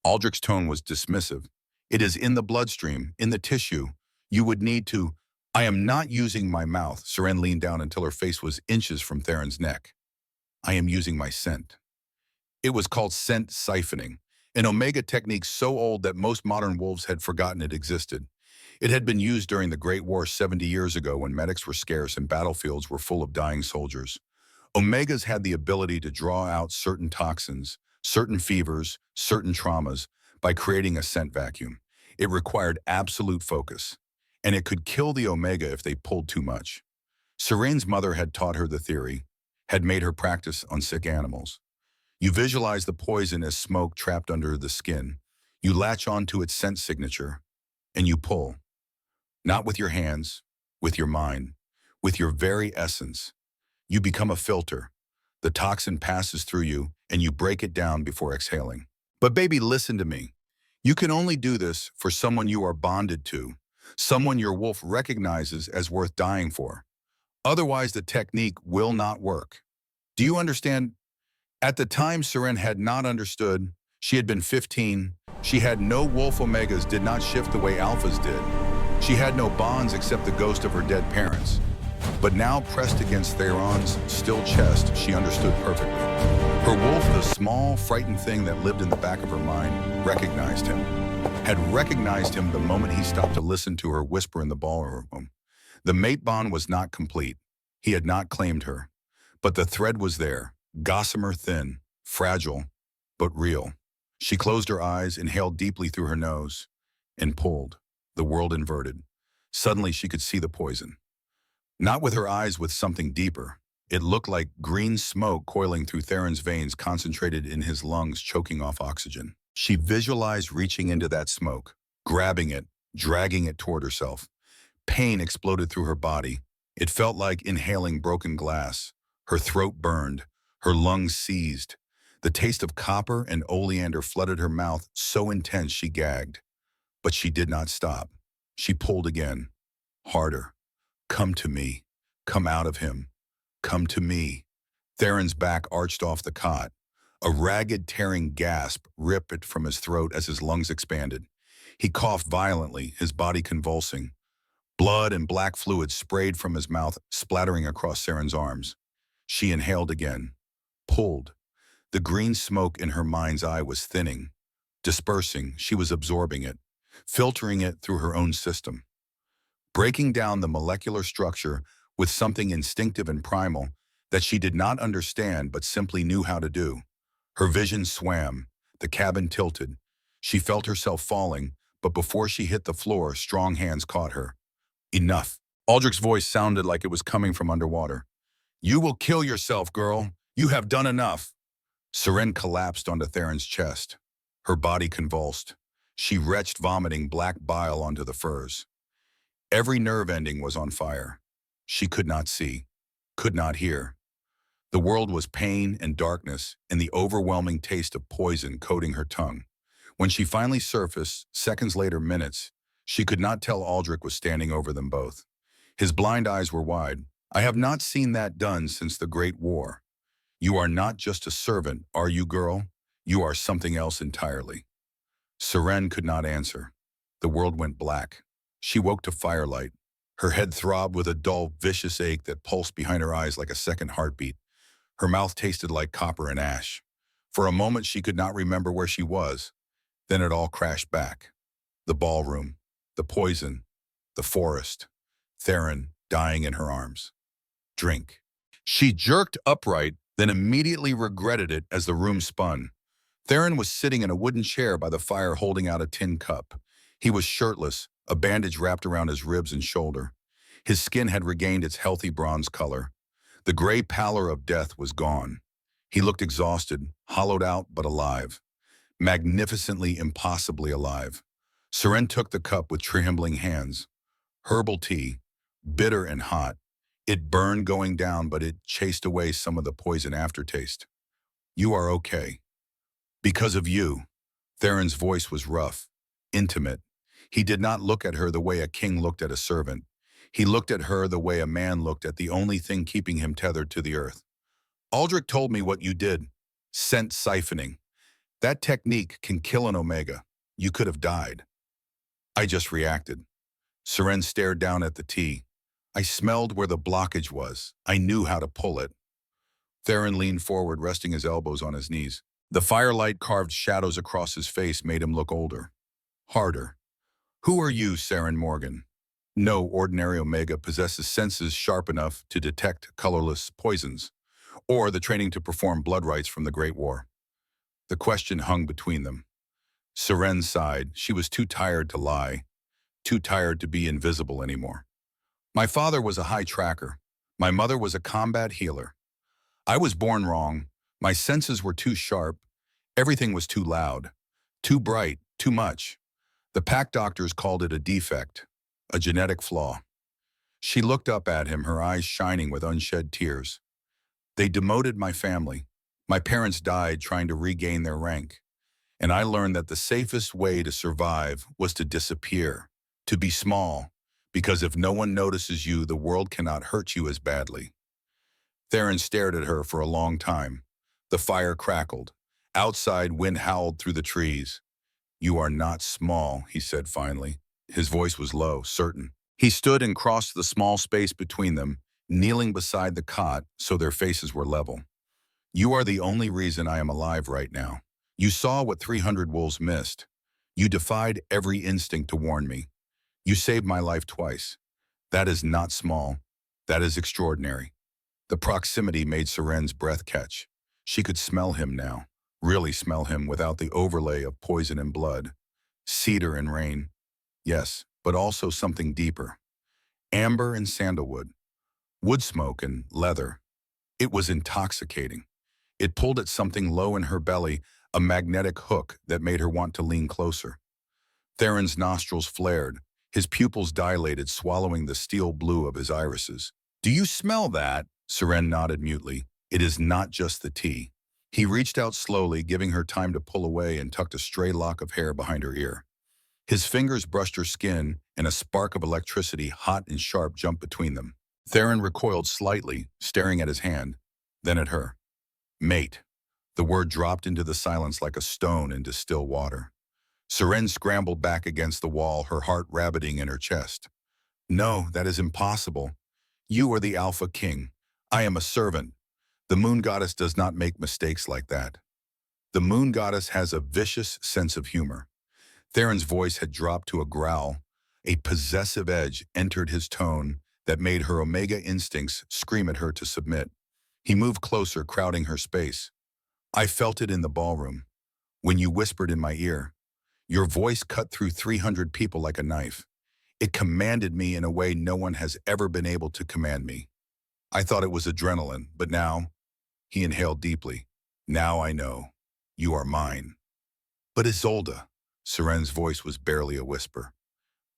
Aldrich's tone was dismissive. It is in the bloodstream, in the tissue. You would need to. I am not using my mouth. Seren leaned down until her face was inches from Theron's neck. I am using my scent. It was called scent siphoning, an Omega technique so old that most modern wolves had forgotten it existed. It had been used during the Great War 70 years ago when medics were scarce and battlefields were full of dying soldiers. Omegas had the ability to draw out certain toxins, certain fevers, certain traumas, by creating a scent vacuum. It required absolute focus, and it could kill the Omega if they pulled too much. Seren's mother had taught her the theory, had made her practice on sick animals. You visualize the poison as smoke trapped under the skin. You latch onto its scent signature, and you pull. Not with your hands, with your mind, with your very essence. You become a filter. The toxin passes through you, and you break it down before exhaling. But baby, listen to me. You can only do this for someone you are bonded to, someone your wolf recognizes as worth dying for. Otherwise, the technique will not work. Do you understand? At the time, Seren had not understood. She had been 15. She had no wolf Omegas did not shift the way alphas did. She had no bonds except the ghost of her dead parents. But now, pressed against Theron's still chest, she understood perfectly. Her wolf, the small, frightened thing that lived in the back of her mind, recognized him. Had recognized him the moment he stopped to listen to her whisper in the ballroom. The mate bond was not complete. He had not claimed her. But the thread was there, gossamer thin, fragile, but real. She closed her eyes, inhaled deeply through her nose, and pulled. The world inverted. Suddenly she could see the poison. Not with her eyes, with something deeper. It looked like green smoke coiling through Theron's veins, concentrated in his lungs, choking off oxygen. She visualized reaching into that smoke, grabbing it, dragging it toward herself. Pain exploded through her body. It felt like inhaling broken glass. Her throat burned, her lungs seized. The taste of copper and oleander flooded her mouth so intense she gagged. But she did not stop. She pulled again, harder. Come to me. Come out of him. Come to me. Theron's back arched off the cot. A ragged, tearing gasp ripped from his throat as his lungs expanded. He coughed violently, his body convulsing. Blood and black fluid sprayed from his mouth, splattering across Saren's arms. She inhaled again, pulled. The green smoke in her mind's eye was thinning. Dispersing, she was absorbing it, filtering it through her own system. Breaking down the molecular structure with something instinctive and primal that she did not understand but simply knew how to do. Her vision swam, the cabin tilted. She felt herself falling, but before she hit the floor, strong hands caught her. Enough. Aldrich's voice sounded like it was coming from underwater. You will kill yourself, girl. You have done enough. Seren collapsed onto Theron's chest. Her body convulsed. She retched, vomiting black bile onto the furs. Every nerve ending was on fire. She could not see, could not hear. The world was pain and darkness and the overwhelming taste of poison coating her tongue. When she finally surfaced, seconds later, minutes, she could not tell Aldrich was standing over them both. His blind eyes were wide. I have not seen that done since the Great War. You are not just a servant, are you, girl? You are something else entirely. Seren could not answer. The world went black. She woke to firelight. Her head throbbed with a dull, vicious ache that pulsed behind her eyes like a second heartbeat. Her mouth tasted like copper and ash. For a moment, she could not remember where she was. Then it all crashed back. The ballroom, the poison, the forest, Theron dying in her arms. Drink. She jerked upright, then immediately regretted it as the room spun. Theron was sitting in a wooden chair by the fire holding out a tin cup. He was shirtless, a bandage wrapped around his ribs and shoulder. His skin had regained its healthy bronze color. The gray pallor of death was gone. He looked exhausted, hollowed out but alive. Magnificently, impossibly alive. Seren took the cup with trembling hands. Herbal tea, bitter and hot. It burned going down, but it chased away some of the poison aftertaste. You are okay. Because of you. Theron's voice was rough, intimate. He did not look at her the way a king looked at a servant. He looked at her the way a man looked at the only thing keeping him tethered to the earth. Aldrich told me what you did. Scent siphoning. That technique can kill an Omega. You could have died. I just reacted. Seren stared down at the tea. I smelled where the blockage was. I knew how to pull it. Theron leaned forward, resting his elbows on his knees. The firelight carved shadows across his face made him look older. Harder. Who are you, Seren Morgan? No ordinary Omega possesses senses sharp enough to detect colorless poisons, or the training to perform blood rites from the Great War. The question hung between them. Seren sighed. She was too tired to lie, too tired to be invisible anymore. My father was a high tracker. My mother was a combat healer. I was born wrong. My senses were too sharp. Everything was too loud, too bright, too much. The pack doctors called it a defect, a genetic flaw. She looked up at him, her eyes shining with unshed tears. They demoted my family. My parents died trying to regain their rank. And I learned that the safest way to survive was to disappear, to be small, because if no one notices you, the world cannot hurt you as badly. Theron stared at her for a long time. The fire crackled. Outside, wind howled through the trees. You are not small, he said finally. His voice was low, certain. He stood and crossed the small space between them, kneeling beside the cot so their faces were level. You are the only reason I am alive right now. You saw what 300 wolves missed. You defied every instinct to warn me. You saved my life twice. That is not small. That is extraordinary. The proximity made Seren's breath catch. She could smell him now, really smell him without the overlay of poison and blood. Cedar and rain. Yes, but also something deeper. Amber and sandalwood. Wood smoke and leather. It was intoxicating. It pulled at something low in her belly, a magnetic hook that made her want to lean closer. Theron's nostrils flared, his pupils dilated, swallowing the steel blue of his irises. Do you smell that? Seren nodded mutely. It is not just the tea. He reached out slowly, giving her time to pull away and tucked a stray lock of hair behind her ear. His fingers brushed her skin, and a spark of electricity, hot and sharp, jumped between them. Theron recoiled slightly, staring at his hand, then at her. Mate. The word dropped into the silence like a stone into still water. Seren scrambled back against the wall, her heart rabbiting in her chest. No, that is impossible. You are the Alpha King. I am a servant. The moon goddess does not make mistakes like that. The moon goddess has a vicious sense of humor. Theron's voice had dropped to a growl. A possessive edge entered his tone that made her Omega instincts scream at her to submit. He moved closer, crowding her space. I felt it in the ballroom. When you whispered in my ear, your voice cut through 300 people like a knife. It commanded me in a way no one has ever been able to command me. I thought it was adrenaline, but now, he inhaled deeply. Now I know. You are mine. But Isolde, Seren's voice was barely a whisper.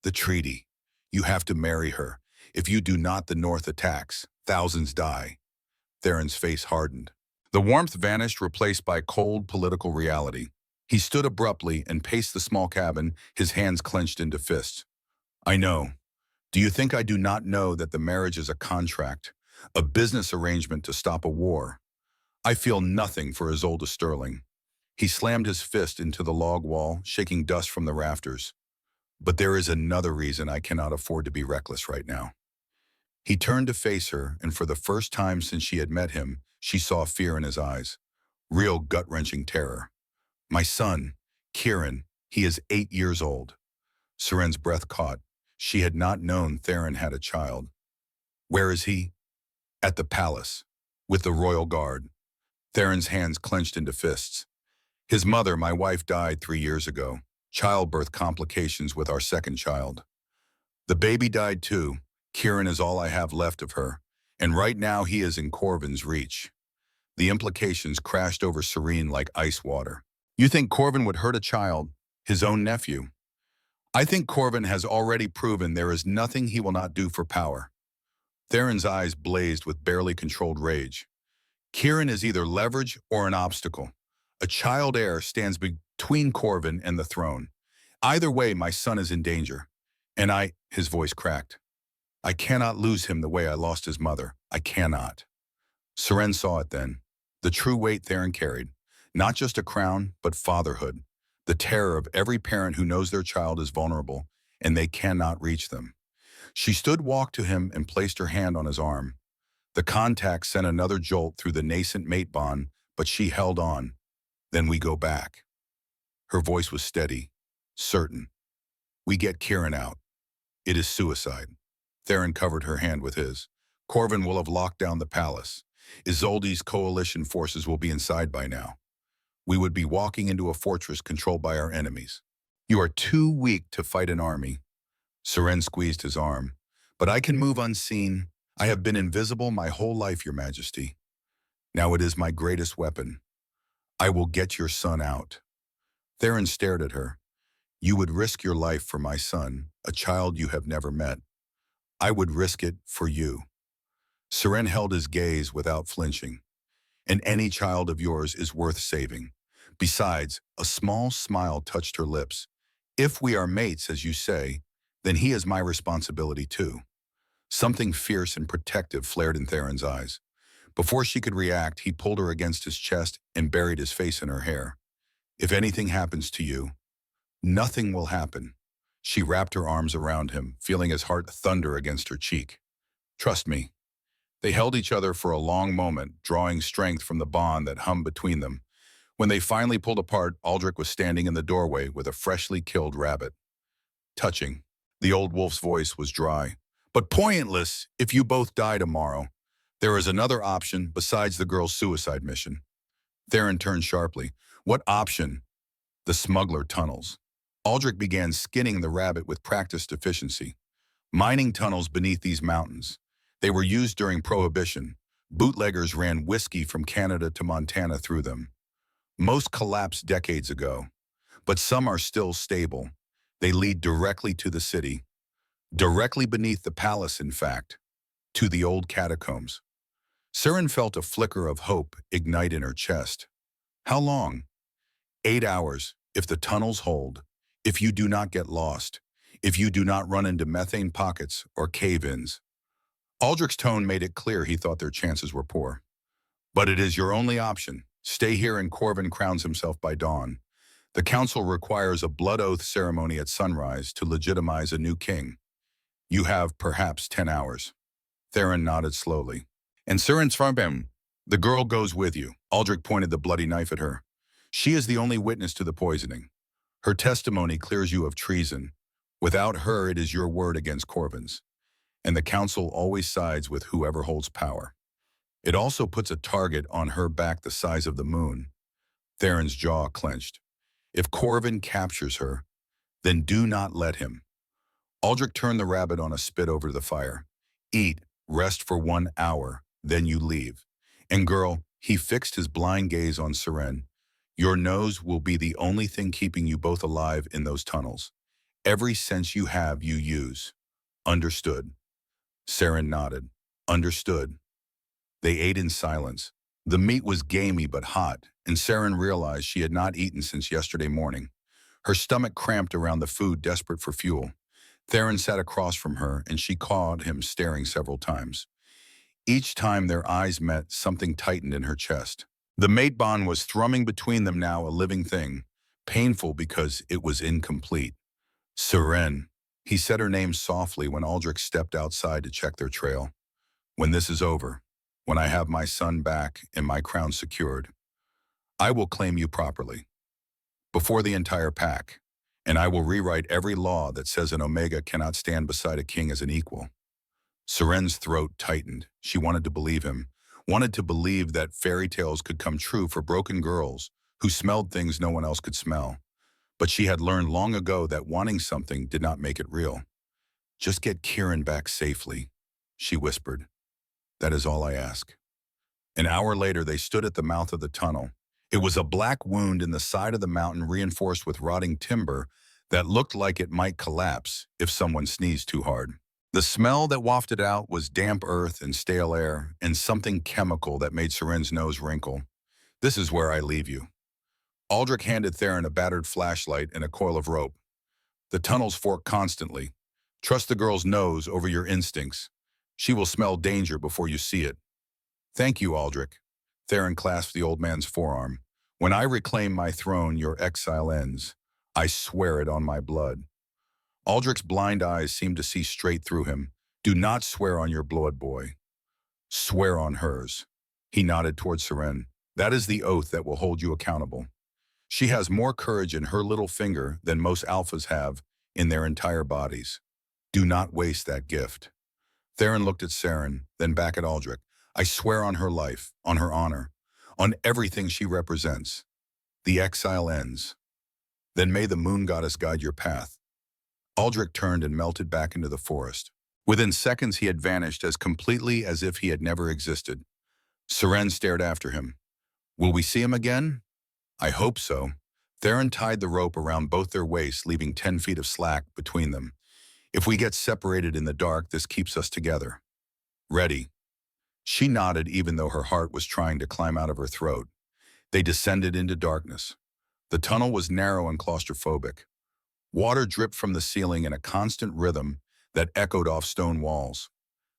The treaty. You have to marry her. If you do not, the North attacks. Thousands die. Theron's face hardened. The warmth vanished, replaced by cold political reality. He stood abruptly and paced the small cabin, his hands clenched into fists. I know. Do you think I do not know that the marriage is a contract, a business arrangement to stop a war? I feel nothing for Isolde Sterling. He slammed his fist into the log wall, shaking dust from the rafters. But there is another reason I cannot afford to be reckless right now. He turned to face her, and for the first time since she had met him, she saw fear in his eyes. Real gut-wrenching terror. My son, Kieran, he is 8 years old. Seren's breath caught. She had not known Theron had a child. Where is he? At the palace, with the royal guard. Theron's hands clenched into fists. His mother, my wife, died 3 years ago. Childbirth complications with our second child. The baby died too. Kieran is all I have left of her, and right now he is in Corvin's reach. The implications crashed over Serene like ice water. You think Corvin would hurt a child, his own nephew? I think Corvin has already proven there is nothing he will not do for power. Theron's eyes blazed with barely controlled rage. Kieran is either leverage or an obstacle. A child heir stands between Corvin and the throne. Either way, my son is in danger. And his voice cracked. I cannot lose him the way I lost his mother. I cannot. Seren saw it then. The true weight Theron carried. Not just a crown, but fatherhood. The terror of every parent who knows their child is vulnerable, and they cannot reach them. She walked to him and placed her hand on his arm. The contact sent another jolt through the nascent mate bond, but she held on. Then we go back. Her voice was steady, certain. We get Kieran out. It is suicide. Theron covered her hand with his. Corvin will have locked down the palace. Isolde's coalition forces will be inside by now. We would be walking into a fortress controlled by our enemies. You are too weak to fight an army. Seren squeezed his arm. But I can move unseen. I have been invisible my whole life, Your Majesty. Now it is my greatest weapon. I will get your son out. Theron stared at her. You would risk your life for my son, a child you have never met. I would risk it for you. Seren held his gaze without flinching. And any child of yours is worth saving. Besides, a small smile touched her lips. If we are mates, as you say, then he is my responsibility too. Something fierce and protective flared in Theron's eyes. Before she could react, he pulled her against his chest and buried his face in her hair. If anything happens to you, nothing will happen. She wrapped her arms around him, feeling his heart thunder against her cheek. Trust me. They held each other for a long moment, drawing strength from the bond that hummed between them. When they finally pulled apart, Aldrich was standing in the doorway with a freshly killed rabbit. Touching. The old wolf's voice was dry. But pointless if you both die tomorrow. There is another option besides the girl's suicide mission. Theron turned sharply. What option? The smuggler tunnels. Aldrich began skinning the rabbit with practiced efficiency. Mining tunnels beneath these mountains. They were used during Prohibition. Bootleggers ran whiskey from Canada to Montana through them. Most collapsed decades ago, but some are still stable. They lead directly to the city. Directly beneath the palace, in fact. to the old catacombs. Siren felt a flicker of hope ignite in her chest. How long? 8 hours, if the tunnels hold, if you do not get lost, if you do not run into methane pockets or cave-ins. Aldrich's tone made it clear he thought their chances were poor. But it is your only option. Stay here and Corvin crowns himself by dawn. The council requires a blood oath ceremony at sunrise to legitimize a new king. You have perhaps 10 hours. Theron nodded slowly. And Siren's Farbem, the girl goes with you. Aldrich pointed the bloody knife at her. She is the only witness to the poisoning. Her testimony clears you of treason. Without her, it is your word against Corvin's. And the council always sides with whoever holds power. It also puts a target on her back the size of the moon. Theron's jaw clenched. If Corvin captures her, then do not let him. Aldrich turned the rabbit on a spit over the fire. Eat, rest for 1 hour, then you leave. And girl, he fixed his blind gaze on Siren. Your nose will be the only thing keeping you both alive in those tunnels. Every sense you have, you use. Understood. Siren nodded. Understood. They ate in silence. The meat was gamey but hot, and Siren realized she had not eaten since yesterday morning. Her stomach cramped around the food, desperate for fuel. Theron sat across from her, and she caught him staring several times. Each time their eyes met, something tightened in her chest. The mate bond was thrumming between them now, a living thing, painful because it was incomplete. Siren. He said her name softly when Aldrich stepped outside to check their trail. When this is over, when I have my son back and my crown secured, I will claim you properly, before the entire pack, and I will rewrite every law that says an Omega cannot stand beside a king as an equal. Siren's throat tightened. She wanted to believe him, wanted to believe that fairy tales could come true for broken girls who smelled things no one else could smell. But she had learned long ago that wanting something did not make it real. Just get Kieran back safely, she whispered. That is all I ask. An hour later, they stood at the mouth of the tunnel. It was a black wound in the side of the mountain reinforced with rotting timber that looked like it might collapse if someone sneezed too hard. The smell that wafted out was damp earth and stale air and something chemical that made Siren's nose wrinkle. This is where I leave you. Aldrich handed Theron a battered flashlight and a coil of rope. The tunnels fork constantly. Trust the girl's nose over your instincts. She will smell danger before you see it. Thank you, Aldrich. Theron clasped the old man's forearm. When I reclaim my throne, your exile ends. I swear it on my blood. Aldrich's blind eyes seemed to see straight through him. Do not swear on your blood, boy. Swear on hers. He nodded toward Siren. That is the oath that will hold you accountable. She has more courage in her little finger than most alphas have in their entire bodies. Do not waste that gift. Theron looked at Siren, then back at Aldrich. I swear on her life, on her honor, on everything she represents. The exile ends. Then may the moon goddess guide your path. Aldrich turned and melted back into the forest. Within seconds, he had vanished as completely as if he had never existed. Siren stared after him. Will we see him again? I hope so. Theron tied the rope around both their waists, leaving 10 feet of slack between them. If we get separated in the dark, this keeps us together. Ready. She nodded even though her heart was trying to climb out of her throat. They descended into darkness. The tunnel was narrow and claustrophobic. Water dripped from the ceiling in a constant rhythm that echoed off stone walls.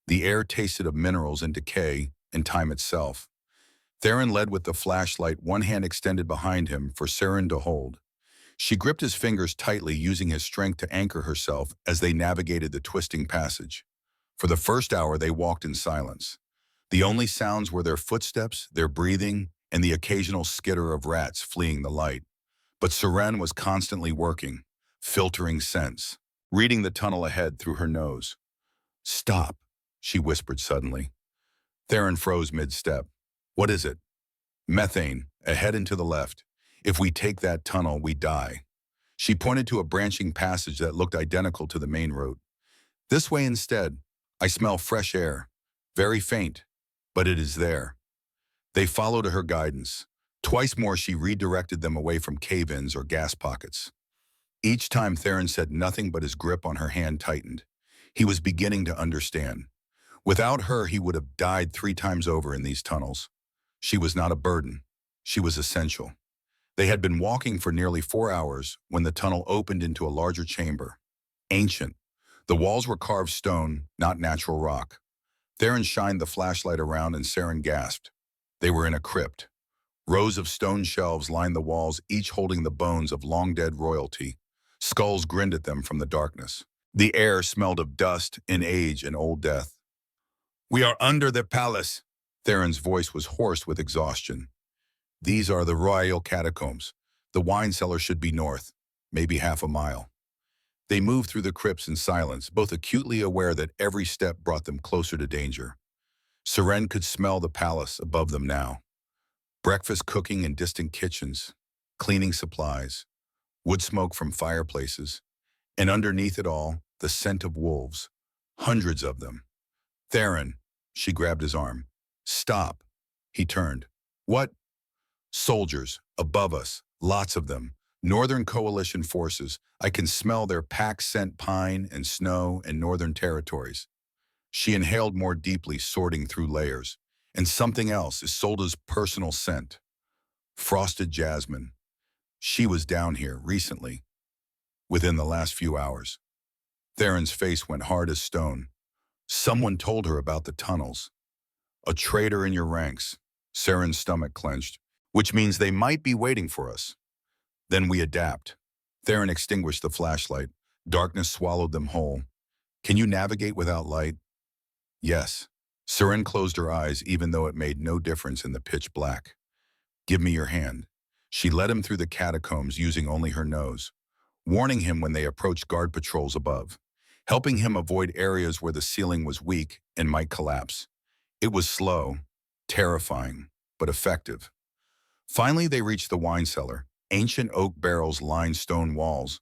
The air tasted of minerals and decay and time itself. Theron led with the flashlight, one hand extended behind him for Siren to hold. She gripped his fingers tightly, using his strength to anchor herself as they navigated the twisting passage. For the first hour, they walked in silence. The only sounds were their footsteps, their breathing, and the occasional skitter of rats fleeing the light. But Siren was constantly working, filtering scents, reading the tunnel ahead through her nose. Stop, she whispered suddenly. Theron froze mid-step. What is it? Methane, ahead and to the left. If we take that tunnel, we die. She pointed to a branching passage that looked identical to the main route. This way instead. I smell fresh air. Very faint, but it is there. They followed her guidance. Twice more she redirected them away from cave-ins or gas pockets. Each time Theron said nothing, but his grip on her hand tightened. He was beginning to understand. Without her, he would have died 3 times over in these tunnels. She was not a burden. She was essential. They had been walking for nearly 4 hours when the tunnel opened into a larger chamber. Ancient. The walls were carved stone, not natural rock. Theron shined the flashlight around and Saren gasped. They were in a crypt. Rows of stone shelves lined the walls, each holding the bones of long-dead royalty. Skulls grinned at them from the darkness. The air smelled of dust and age and old death. "We are under the palace." Theron's voice was hoarse with exhaustion. "These are the royal catacombs. The wine cellar should be north, maybe half a mile." They moved through the crypts in silence, both acutely aware that every step brought them closer to danger. Seren could smell the palace above them now. Breakfast cooking in distant kitchens, cleaning supplies, wood smoke from fireplaces, and underneath it all, the scent of wolves. Hundreds of them. "Theron," she grabbed his arm. "Stop." He turned. "What?" "Soldiers, above us, lots of them. Northern Coalition forces. I can smell their pack scent pine and snow and northern territories." She inhaled more deeply, sorting through layers. "And something else, Isolde's personal scent. Frosted jasmine. She was down here recently, within the last few hours." Theron's face went hard as stone. "Someone told her about the tunnels." "A traitor in your ranks." Saren's stomach clenched. "Which means they might be waiting for us." "Then we adapt." Theron extinguished the flashlight. Darkness swallowed them whole. "Can you navigate without light?" "Yes." Seren closed her eyes even though it made no difference in the pitch black. "Give me your hand." She led him through the catacombs using only her nose, warning him when they approached guard patrols above, helping him avoid areas where the ceiling was weak and might collapse. It was slow, terrifying, but effective. Finally, they reached the wine cellar. Ancient oak barrels lined stone walls.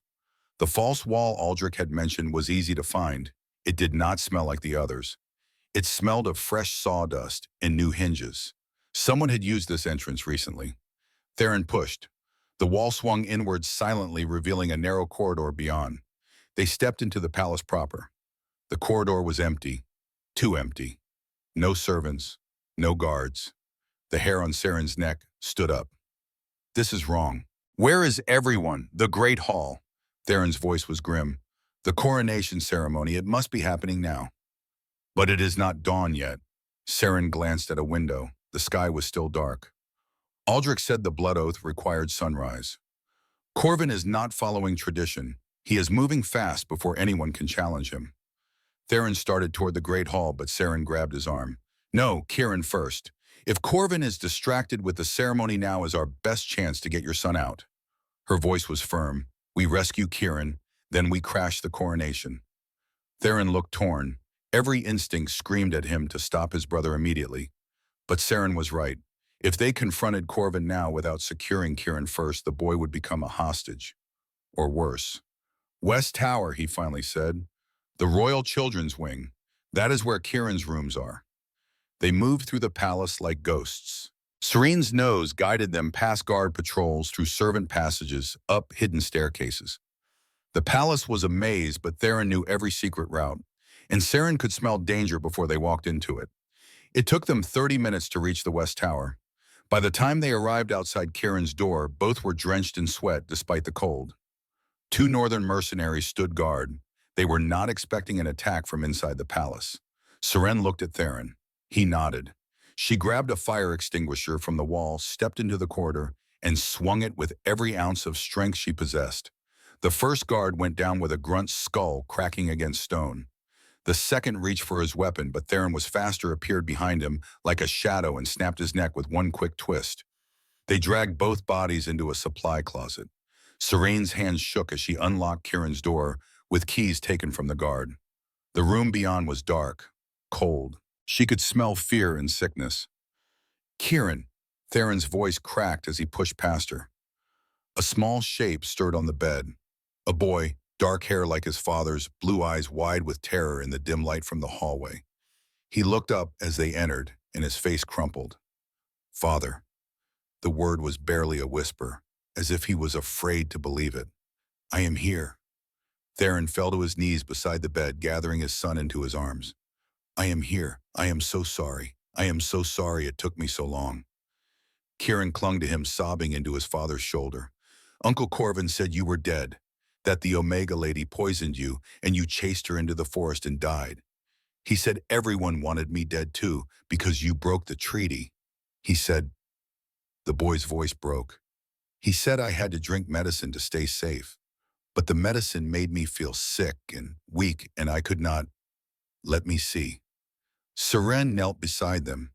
The false wall Aldrich had mentioned was easy to find. It did not smell like the others. It smelled of fresh sawdust and new hinges. Someone had used this entrance recently. Theron pushed. The wall swung inwards silently, revealing a narrow corridor beyond. They stepped into the palace proper. The corridor was empty. Too empty. No servants. No guards. The hair on Saren's neck stood up. "This is wrong." "Where is everyone? The Great Hall." Theron's voice was grim. "The coronation ceremony. It must be happening now." "But it is not dawn yet." Saren glanced at a window. The sky was still dark. Aldrich said the blood oath required sunrise. "Corvin is not following tradition. He is moving fast before anyone can challenge him." Theron started toward the Great Hall, but Saren grabbed his arm. "No, Kieran first. If Corvin is distracted with the ceremony, now is our best chance to get your son out." Her voice was firm. "We rescue Kieran, then we crash the coronation." Theron looked torn. Every instinct screamed at him to stop his brother immediately. But Saren was right. If they confronted Corvin now without securing Kieran first, the boy would become a hostage. Or worse. "West Tower," he finally said. "The Royal Children's Wing. That is where Kieran's rooms are." They moved through the palace like ghosts. Serene's nose guided them past guard patrols, through servant passages, up hidden staircases. The palace was a maze, but Theron knew every secret route, and Saren could smell danger before they walked into it. It took them 30 minutes to reach the West Tower. By the time they arrived outside Kieran's door, both were drenched in sweat despite the cold. 2 northern mercenaries stood guard. They were not expecting an attack from inside the palace. Seren looked at Theron. He nodded. She grabbed a fire extinguisher from the wall, stepped into the corridor, and swung it with every ounce of strength she possessed. The first guard went down with a grunt, skull cracking against stone. The second reached for his weapon, but Theron was faster, appeared behind him like a shadow and snapped his neck with one quick twist. They dragged both bodies into a supply closet. Serene's hands shook as she unlocked Kieran's door, with keys taken from the guard. The room beyond was dark, cold. She could smell fear and sickness. "Kieran," Theron's voice cracked as he pushed past her. A small shape stirred on the bed. A boy, dark hair like his father's, blue eyes wide with terror in the dim light from the hallway. He looked up as they entered, and his face crumpled. "Father." The word was barely a whisper, as if he was afraid to believe it. "I am here." Theron fell to his knees beside the bed, gathering his son into his arms. I am here. I am so sorry. I am so sorry it took me so long. Kieran clung to him, sobbing into his father's shoulder. Uncle Corvin said you were dead, that the Omega lady poisoned you and you chased her into the forest and died. He said everyone wanted me dead too because you broke the treaty. He said, the boy's voice broke. He said I had to drink medicine to stay safe, but the medicine made me feel sick and weak and I could not. Let me see. Seren knelt beside them.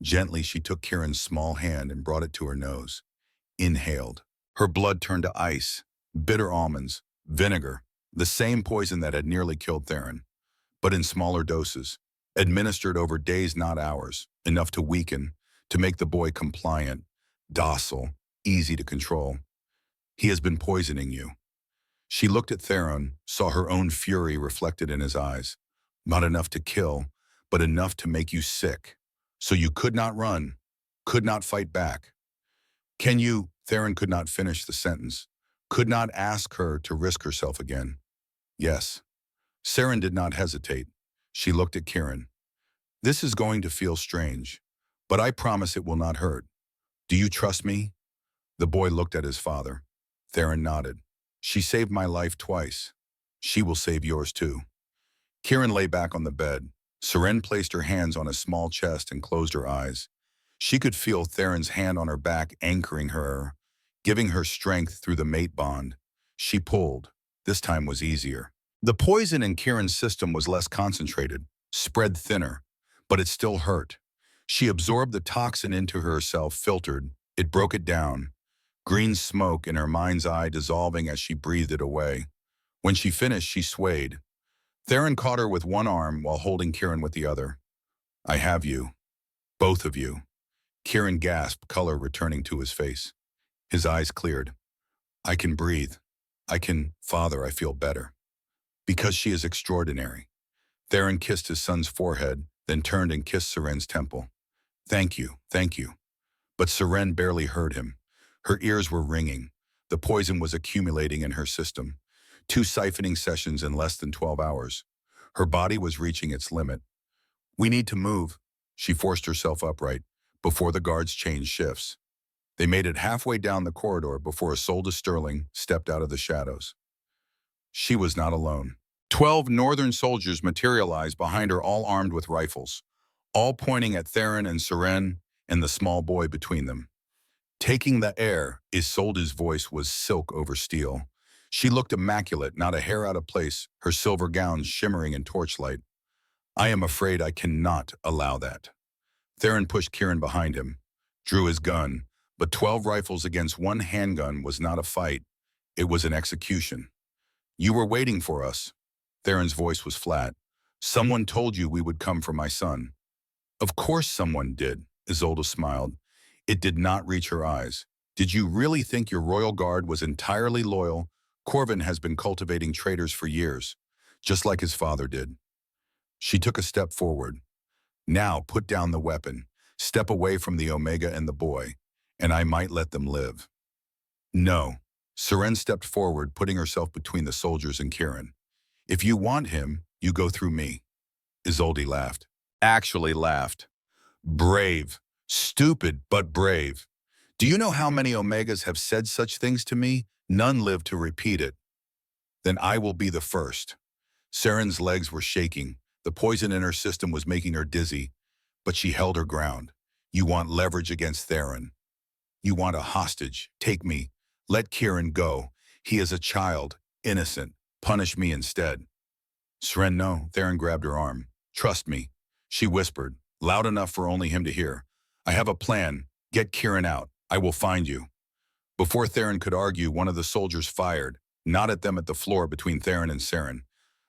Gently, she took Kieran's small hand and brought it to her nose. Inhaled. Her blood turned to ice, bitter almonds, vinegar, the same poison that had nearly killed Theron, but in smaller doses, administered over days, not hours, enough to weaken, to make the boy compliant, docile, easy to control. He has been poisoning you. She looked at Theron, saw her own fury reflected in his eyes. Not enough to kill, but enough to make you sick. So you could not run, could not fight back. Can you? Theron could not finish the sentence, could not ask her to risk herself again. Yes. Seren did not hesitate. She looked at Kieran. This is going to feel strange, but I promise it will not hurt. Do you trust me? The boy looked at his father. Theron nodded. She saved my life twice. She will save yours too. Kieran lay back on the bed. Seren placed her hands on his small chest and closed her eyes. She could feel Theron's hand on her back anchoring her, giving her strength through the mate bond. She pulled. This time was easier. The poison in Kieran's system was less concentrated, spread thinner, but it still hurt. She absorbed the toxin into herself, filtered. It broke it down. Green smoke in her mind's eye dissolving as she breathed it away. When she finished, she swayed. Theron caught her with one arm while holding Kieran with the other. I have you. Both of you. Kieran gasped, color returning to his face. His eyes cleared. I can breathe. Father, I feel better. Because she is extraordinary. Theron kissed his son's forehead, then turned and kissed Seren's temple. Thank you, thank you. But Seren barely heard him. Her ears were ringing. The poison was accumulating in her system. 2 siphoning sessions in less than 12 hours. Her body was reaching its limit. We need to move. She forced herself upright before the guards changed shifts. They made it halfway down the corridor before Isolde Sterling stepped out of the shadows. She was not alone. 12 northern soldiers materialized behind her, all armed with rifles, all pointing at Theron and Seren and the small boy between them. Taking the air, Isolde's voice was silk over steel. She looked immaculate, not a hair out of place, her silver gown shimmering in torchlight. I am afraid I cannot allow that. Theron pushed Kieran behind him, drew his gun, but 12 rifles against 1 handgun was not a fight. It was an execution. You were waiting for us. Theron's voice was flat. Someone told you we would come for my son. Of course someone did, Isolde smiled. It did not reach her eyes. Did you really think your royal guard was entirely loyal? Corvin has been cultivating traitors for years, just like his father did. She took a step forward. Now put down the weapon, step away from the Omega and the boy, and I might let them live. No. Seren stepped forward, putting herself between the soldiers and Kieran. If you want him, you go through me. Isolde laughed. Actually laughed. Brave. Stupid, but brave. Do you know how many Omegas have said such things to me? None live to repeat it. Then I will be the first. Seren's legs were shaking. The poison in her system was making her dizzy, but she held her ground. You want leverage against Theron. You want a hostage. Take me. Let Kieran go. He is a child, innocent. Punish me instead. Seren, no. Theron grabbed her arm. Trust me, she whispered, loud enough for only him to hear. I have a plan. Get Kieran out. I will find you. Before Theron could argue, one of the soldiers fired, not at them, at the floor between Theron and Seren.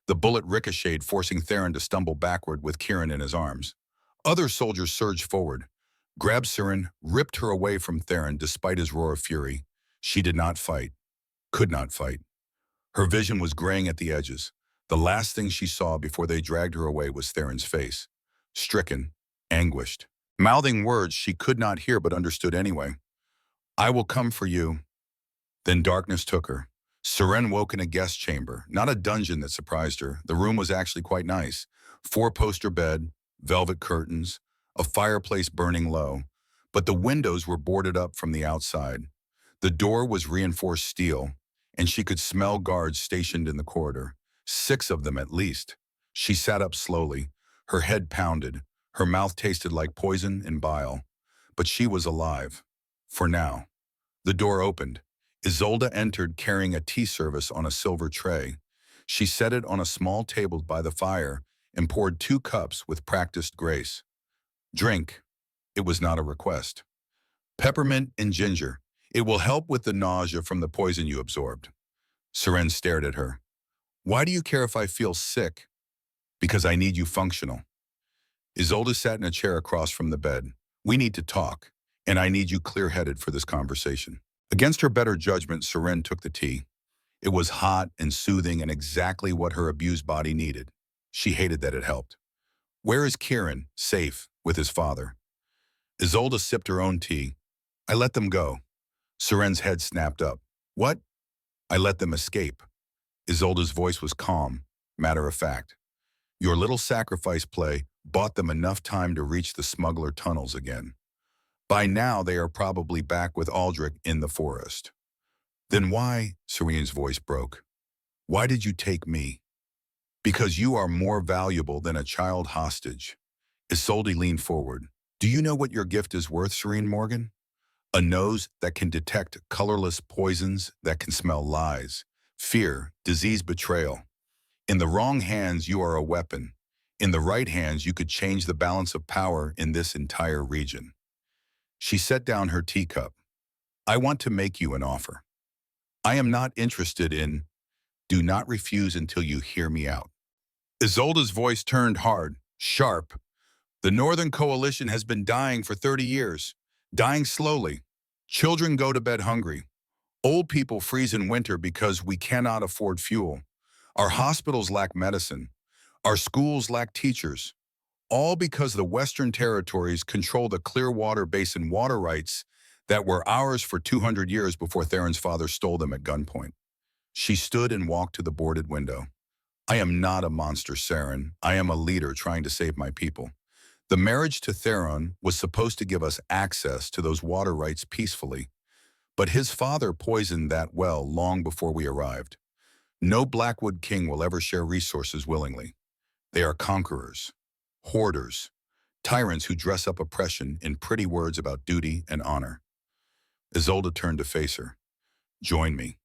The bullet ricocheted, forcing Theron to stumble backward with Kieran in his arms. Other soldiers surged forward, grabbed Seren, ripped her away from Theron despite his roar of fury. She did not fight, could not fight. Her vision was graying at the edges. The last thing she saw before they dragged her away was Theron's face, stricken, anguished, mouthing words she could not hear but understood anyway. I will come for you. Then darkness took her. Seren woke in a guest chamber, not a dungeon that surprised her. The room was actually quite nice. Four-poster bed, velvet curtains, a fireplace burning low, but the windows were boarded up from the outside. The door was reinforced steel, and she could smell guards stationed in the corridor. 6 of them at least. She sat up slowly, her head pounded, her mouth tasted like poison and bile. But she was alive. For now. The door opened. Isolde entered carrying a tea service on a silver tray. She set it on a small table by the fire and poured 2 cups with practiced grace. Drink. It was not a request. Peppermint and ginger. It will help with the nausea from the poison you absorbed. Seren stared at her. Why do you care if I feel sick? Because I need you functional. Isolde sat in a chair across from the bed. We need to talk, and I need you clear-headed for this conversation. Against her better judgment, Seren took the tea. It was hot and soothing and exactly what her abused body needed. She hated that it helped. Where is Kieran? Safe, with his father. Isolde sipped her own tea. I let them go. Seren's head snapped up. What? I let them escape. Isolde's voice was calm, matter of fact. Your little sacrifice play bought them enough time to reach the smuggler tunnels again. By now, they are probably back with Aldrich in the forest. Then why, Serene's voice broke, why did you take me? Because you are more valuable than a child hostage. Isolde leaned forward. Do you know what your gift is worth, Serene Morgan? A nose that can detect colorless poisons, that can smell lies, fear, disease, betrayal. In the wrong hands, you are a weapon. In the right hands, you could change the balance of power in this entire region. She set down her teacup. I want to make you an offer. I am not interested in, do not refuse until you hear me out. Isolde's voice turned hard, sharp. The Northern Coalition has been dying for 30 years, dying slowly. Children go to bed hungry. Old people freeze in winter because we cannot afford fuel. Our hospitals lack medicine. Our schools lack teachers. All because the Western Territories control the Clearwater Basin water rights that were ours for 200 years before Theron's father stole them at gunpoint. She stood and walked to the boarded window. I am not a monster, Seren. I am a leader trying to save my people. The marriage to Theron was supposed to give us access to those water rights peacefully, but his father poisoned that well long before we arrived. No Blackwood king will ever share resources willingly. They are conquerors, hoarders, tyrants who dress up oppression in pretty words about duty and honor. Isolde turned to face her. Join me.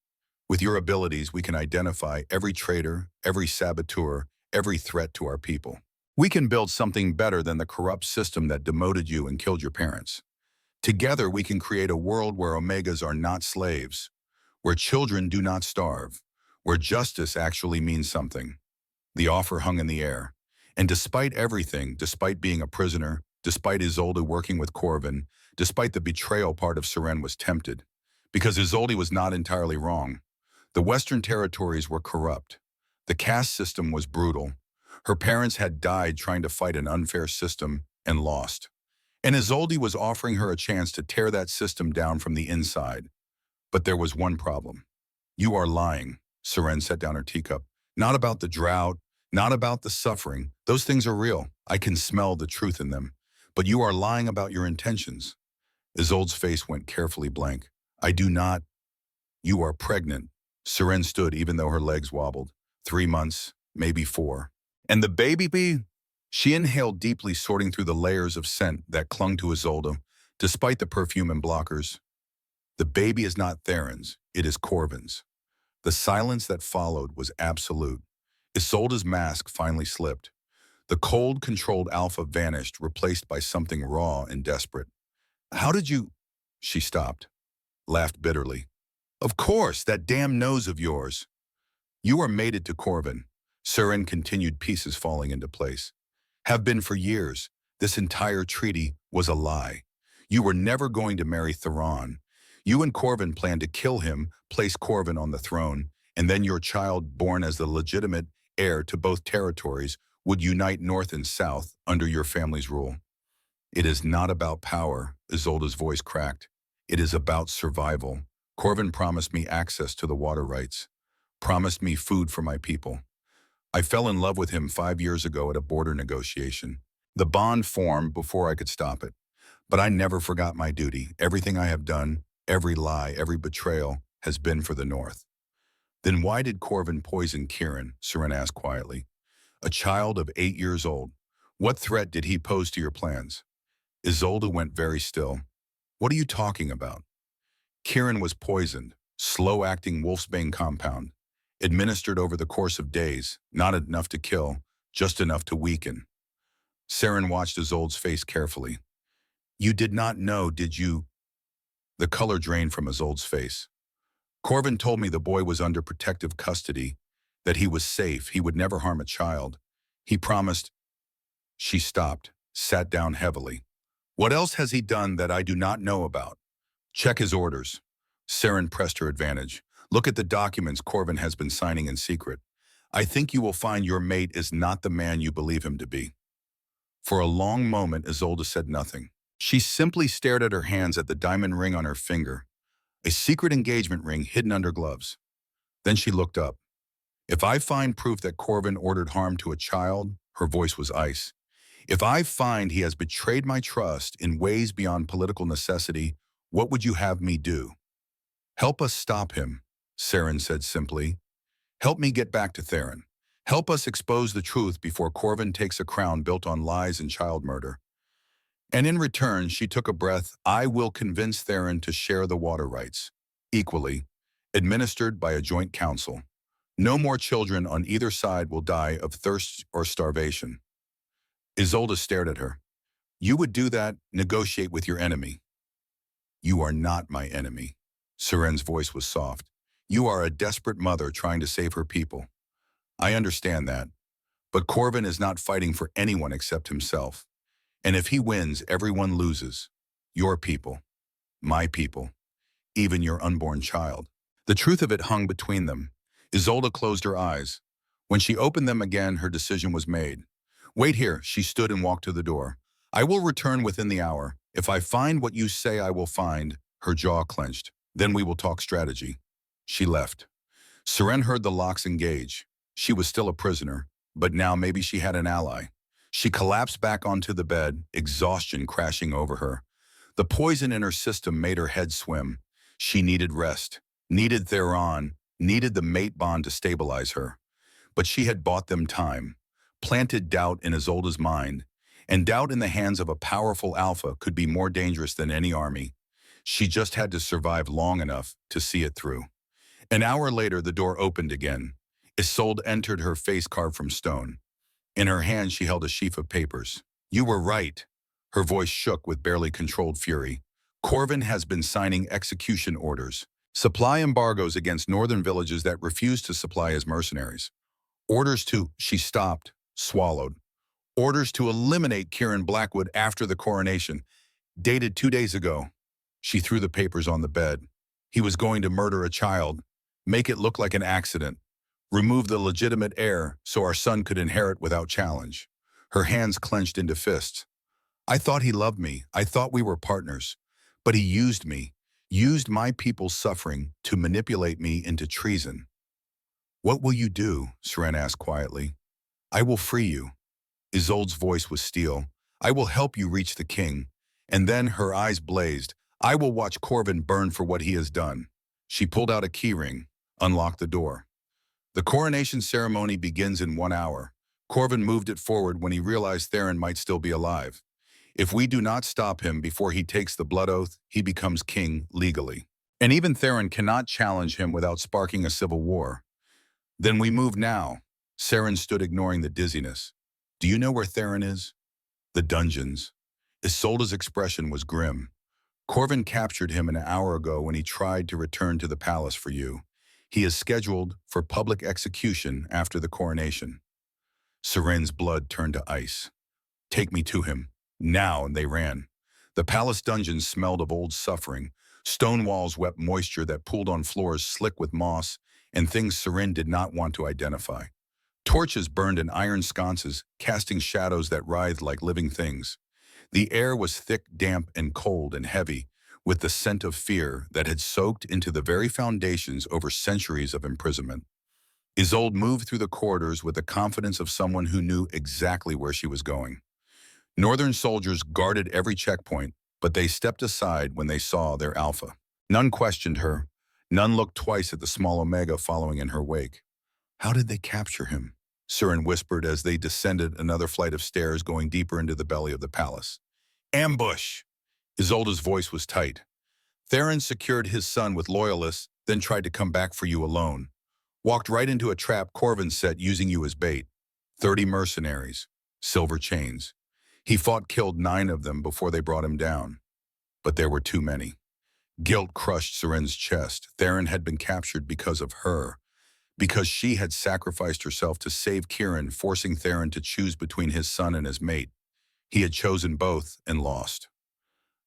With your abilities, we can identify every traitor, every saboteur, every threat to our people. We can build something better than the corrupt system that demoted you and killed your parents. Together, we can create a world where Omegas are not slaves, where children do not starve, where justice actually means something. The offer hung in the air. And despite everything, despite being a prisoner, despite Isolde working with Corvin, despite the betrayal part of Seren was tempted. Because Isolde was not entirely wrong. The Western Territories were corrupt. The caste system was brutal. Her parents had died trying to fight an unfair system and lost. And Isolde was offering her a chance to tear that system down from the inside. But there was one problem. You are lying, Seren set down her teacup. Not about the drought, not about the suffering. Those things are real. I can smell the truth in them. But you are lying about your intentions. Isolde's face went carefully blank. I do not. You are pregnant. Seren stood even though her legs wobbled. 3 months, maybe 4. And the baby? She inhaled deeply, sorting through the layers of scent that clung to Isolde, despite the perfume and blockers. The baby is not Theron's, it is Corvin's. The silence that followed was absolute. Isolde's mask finally slipped. The cold, controlled Alpha vanished, replaced by something raw and desperate. How did you... She stopped, laughed bitterly. Of course, that damn nose of yours. You are mated to Corvin. Seren continued, pieces falling into place. Have been for years. This entire treaty was a lie. You were never going to marry Theron. You and Corvin planned to kill him, place Corvin on the throne, and then your child, born as the legitimate heir to both territories, would unite North and South under your family's rule. It is not about power, Isolde's voice cracked. It is about survival. Corvin promised me access to the water rights. promised me food for my people. I fell in love with him 5 years ago at a border negotiation. The bond formed before I could stop it. But I never forgot my duty. Everything I have done, every lie, every betrayal, has been for the North. Then why did Corvin poison Kieran? Seren asked quietly. A child of 8 years old. What threat did he pose to your plans? Isolde went very still. What are you talking about? Kieran was poisoned, slow-acting wolfsbane compound, administered over the course of days, not enough to kill, just enough to weaken. Seren watched Isolde's face carefully. You did not know, did you? The color drained from Isolde's face. Corvin told me the boy was under protective custody, that he was safe, he would never harm a child. He promised. She stopped, sat down heavily. What else has he done that I do not know about? Check his orders. Seren pressed her advantage. Look at the documents Corvin has been signing in secret. I think you will find your mate is not the man you believe him to be. For a long moment, Isolde said nothing. She simply stared at her hands at the diamond ring on her finger, a secret engagement ring hidden under gloves. Then she looked up. If I find proof that Corvin ordered harm to a child, her voice was ice. If I find he has betrayed my trust in ways beyond political necessity, what would you have me do? Help us stop him, Seren said simply. Help me get back to Theron. Help us expose the truth before Corvin takes a crown built on lies and child murder. And in return, she took a breath. I will convince Theron to share the water rights, equally, administered by a joint council. No more children on either side will die of thirst or starvation. Isolde stared at her. You would do that, negotiate with your enemy. You are not my enemy. Seren's voice was soft. You are a desperate mother trying to save her people. I understand that. But Corvin is not fighting for anyone except himself. And if he wins, everyone loses. Your people, my people, even your unborn child. The truth of it hung between them. Isolde closed her eyes. When she opened them again, her decision was made. Wait here, she stood and walked to the door. I will return within the hour. If I find what you say I will find, her jaw clenched. Then we will talk strategy. She left. Seren heard the locks engage. She was still a prisoner, but now maybe she had an ally. She collapsed back onto the bed, exhaustion crashing over her. The poison in her system made her head swim. She needed rest, needed Theron, needed the mate bond to stabilize her. But she had bought them time, planted doubt in Isolde's mind, and doubt in the hands of a powerful alpha could be more dangerous than any army. She just had to survive long enough to see it through. An hour later, the door opened again. Isolde entered, her face carved from stone. In her hand, she held a sheaf of papers. You were right. Her voice shook with barely controlled fury. Corvin has been signing execution orders, supply embargoes against northern villages that refuse to supply his mercenaries. Orders to, she stopped, swallowed. Orders to eliminate Kieran Blackwood after the coronation, dated 2 days ago. She threw the papers on the bed. He was going to murder a child, make it look like an accident, remove the legitimate heir so our son could inherit without challenge. Her hands clenched into fists. I thought he loved me. I thought we were partners. But he used me, used my people's suffering to manipulate me into treason. What will you do? Seren asked quietly. I will free you. Isolde's voice was steel. I will help you reach the king. And then her eyes blazed. I will watch Corvin burn for what he has done. She pulled out a keyring, unlocked the door. The coronation ceremony begins in 1 hour. Corvin moved it forward when he realized Theron might still be alive. If we do not stop him before he takes the blood oath, he becomes king legally. And even Theron cannot challenge him without sparking a civil war. Then we move now. Seren stood ignoring the dizziness. Do you know where Theron is? The dungeons. Isolde's expression was grim. Corvin captured him an hour ago when he tried to return to the palace for you. He is scheduled for public execution after the coronation. Seren's blood turned to ice. Take me to him. Now, and they ran. The palace dungeons smelled of old suffering. Stone walls wept moisture that pooled on floors slick with moss and things Seren did not want to identify. Torches burned in iron sconces, casting shadows that writhed like living things. The air was thick, damp, and cold and heavy, with the scent of fear that had soaked into the very foundations over centuries of imprisonment. Isolde moved through the corridors with the confidence of someone who knew exactly where she was going. Northern soldiers guarded every checkpoint, but they stepped aside when they saw their alpha. None questioned her. None looked twice at the small Omega following in her wake. How did they capture him? Surin whispered as they descended another flight of stairs going deeper into the belly of the palace. Ambush! Isolde's voice was tight. Theron secured his son with loyalists, then tried to come back for you alone. Walked right into a trap Corvin set using you as bait. 30 mercenaries. Silver chains. He killed 9 of them before they brought him down. But there were too many. Guilt crushed Surin's chest. Theron had been captured because of her. Because she had sacrificed herself to save Kieran, forcing Theron to choose between his son and his mate. He had chosen both and lost.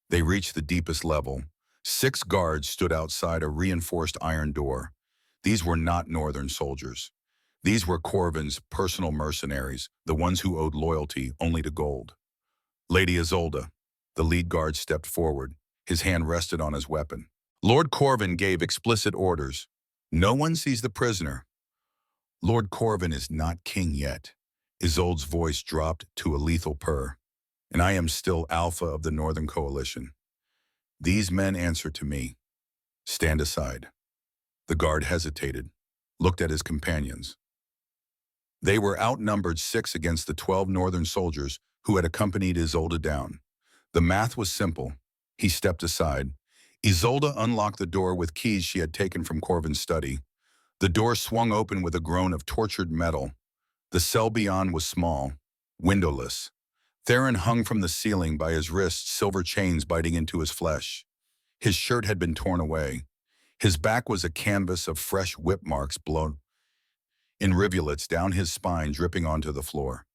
They reached the deepest level. 6 guards stood outside a reinforced iron door. These were not Northern soldiers. These were Corvin's personal mercenaries, the ones who owed loyalty only to gold. Lady Isolde, the lead guard stepped forward. His hand rested on his weapon. Lord Corvin gave explicit orders. No one sees the prisoner. Lord Corvin is not king yet. Isolde's voice dropped to a lethal purr. And I am still Alpha of the Northern Coalition. These men answer to me. Stand aside. The guard hesitated, looked at his companions. They were outnumbered 6 against the 12 Northern soldiers who had accompanied Isolde down. The math was simple. He stepped aside. Isolde unlocked the door with keys she had taken from Corvin's study. The door swung open with a groan of tortured metal. The cell beyond was small, windowless. Theron hung from the ceiling by his wrists, silver chains biting into his flesh. His shirt had been torn away. His back was a canvas of fresh whip marks blown in rivulets down his spine, dripping onto the floor.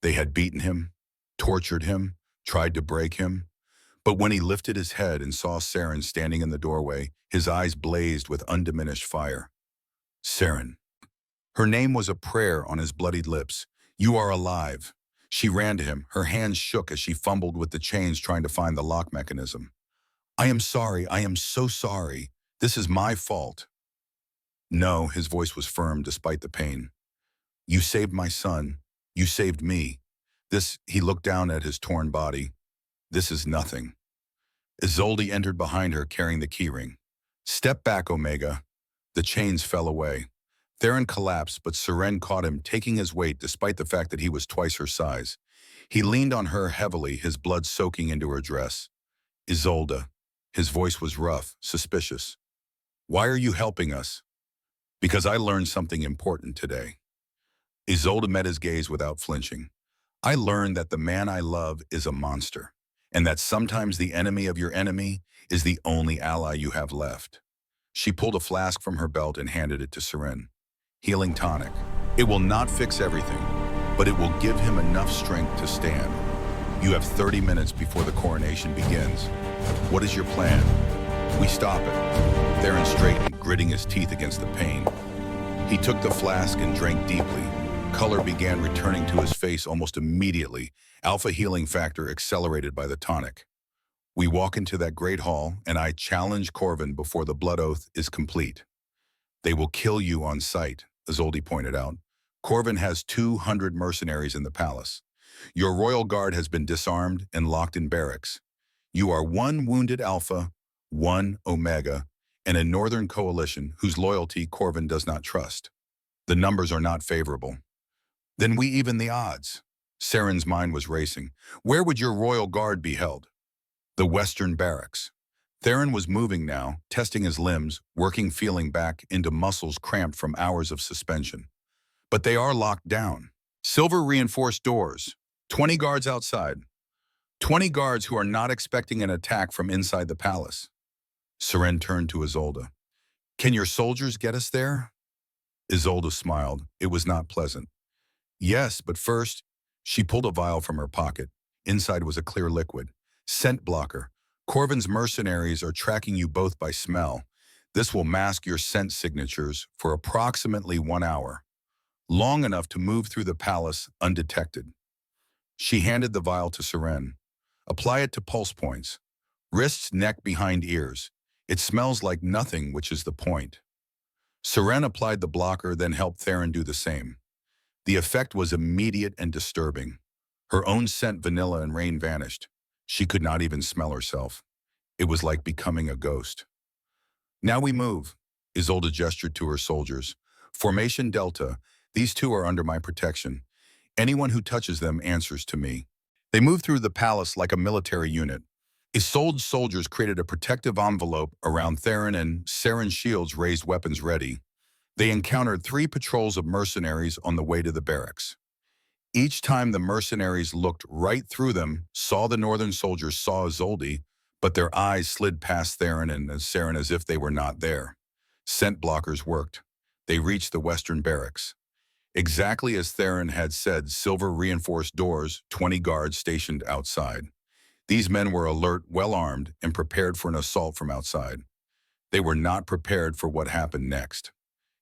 They had beaten him, tortured him, tried to break him. But when he lifted his head and saw Saren standing in the doorway, his eyes blazed with undiminished fire. Saren. Her name was a prayer on his bloodied lips. You are alive. She ran to him. Her hands shook as she fumbled with the chains trying to find the lock mechanism. I am sorry. I am so sorry. This is my fault. No, his voice was firm despite the pain. You saved my son. You saved me. He looked down at his torn body. This is nothing. Isolde entered behind her carrying the keyring. Step back, Omega. The chains fell away. Theron collapsed, but Seren caught him, taking his weight despite the fact that he was twice her size. He leaned on her heavily, his blood soaking into her dress. Isolde. His voice was rough, suspicious. Why are you helping us? Because I learned something important today. Isolde met his gaze without flinching. I learned that the man I love is a monster, and that sometimes the enemy of your enemy is the only ally you have left. She pulled a flask from her belt and handed it to Seren. Healing tonic. It will not fix everything, but it will give him enough strength to stand. You have 30 minutes before the coronation begins. What is your plan? We stop it. Theron straightened, gritting his teeth against the pain. He took the flask and drank deeply. Color began returning to his face almost immediately, alpha healing factor accelerated by the tonic. We walk into that great hall, and I challenge Corvin before the blood oath is complete. They will kill you on sight, Isolde pointed out. Corvin has 200 mercenaries in the palace. Your royal guard has been disarmed and locked in barracks. You are 1 wounded alpha, 1 omega, and a northern coalition whose loyalty Corvin does not trust. The numbers are not favorable. Then we even the odds. Saren's mind was racing. Where would your royal guard be held? The western barracks. Theron was moving now, testing his limbs, working feeling back into muscles cramped from hours of suspension. But they are locked down. Silver reinforced doors. 20 guards outside. 20 guards who are not expecting an attack from inside the palace. Seren turned to Isolde. Can your soldiers get us there? Isolde smiled. It was not pleasant. Yes, but first, she pulled a vial from her pocket. Inside was a clear liquid. Scent blocker. Corvin's mercenaries are tracking you both by smell. This will mask your scent signatures for approximately 1 hour, long enough to move through the palace undetected. She handed the vial to Seren. Apply it to pulse points. Wrists, neck, behind ears. It smells like nothing, which is the point. Seren applied the blocker, then helped Theron do the same. The effect was immediate and disturbing. Her own scent, vanilla and rain, vanished. She could not even smell herself. It was like becoming a ghost. Now we move, Isolde gestured to her soldiers. Formation Delta, these two are under my protection. Anyone who touches them answers to me. They moved through the palace like a military unit. Isolde's soldiers created a protective envelope around Theron, and Seren's shields raised weapons ready. They encountered 3 patrols of mercenaries on the way to the barracks. Each time the mercenaries looked right through them, saw the northern soldiers, saw Isolde, but their eyes slid past Theron and Seren as if they were not there. Scent blockers worked. They reached the western barracks. Exactly as Theron had said, silver-reinforced doors, 20 guards stationed outside. These men were alert, well-armed, and prepared for an assault from outside. They were not prepared for what happened next.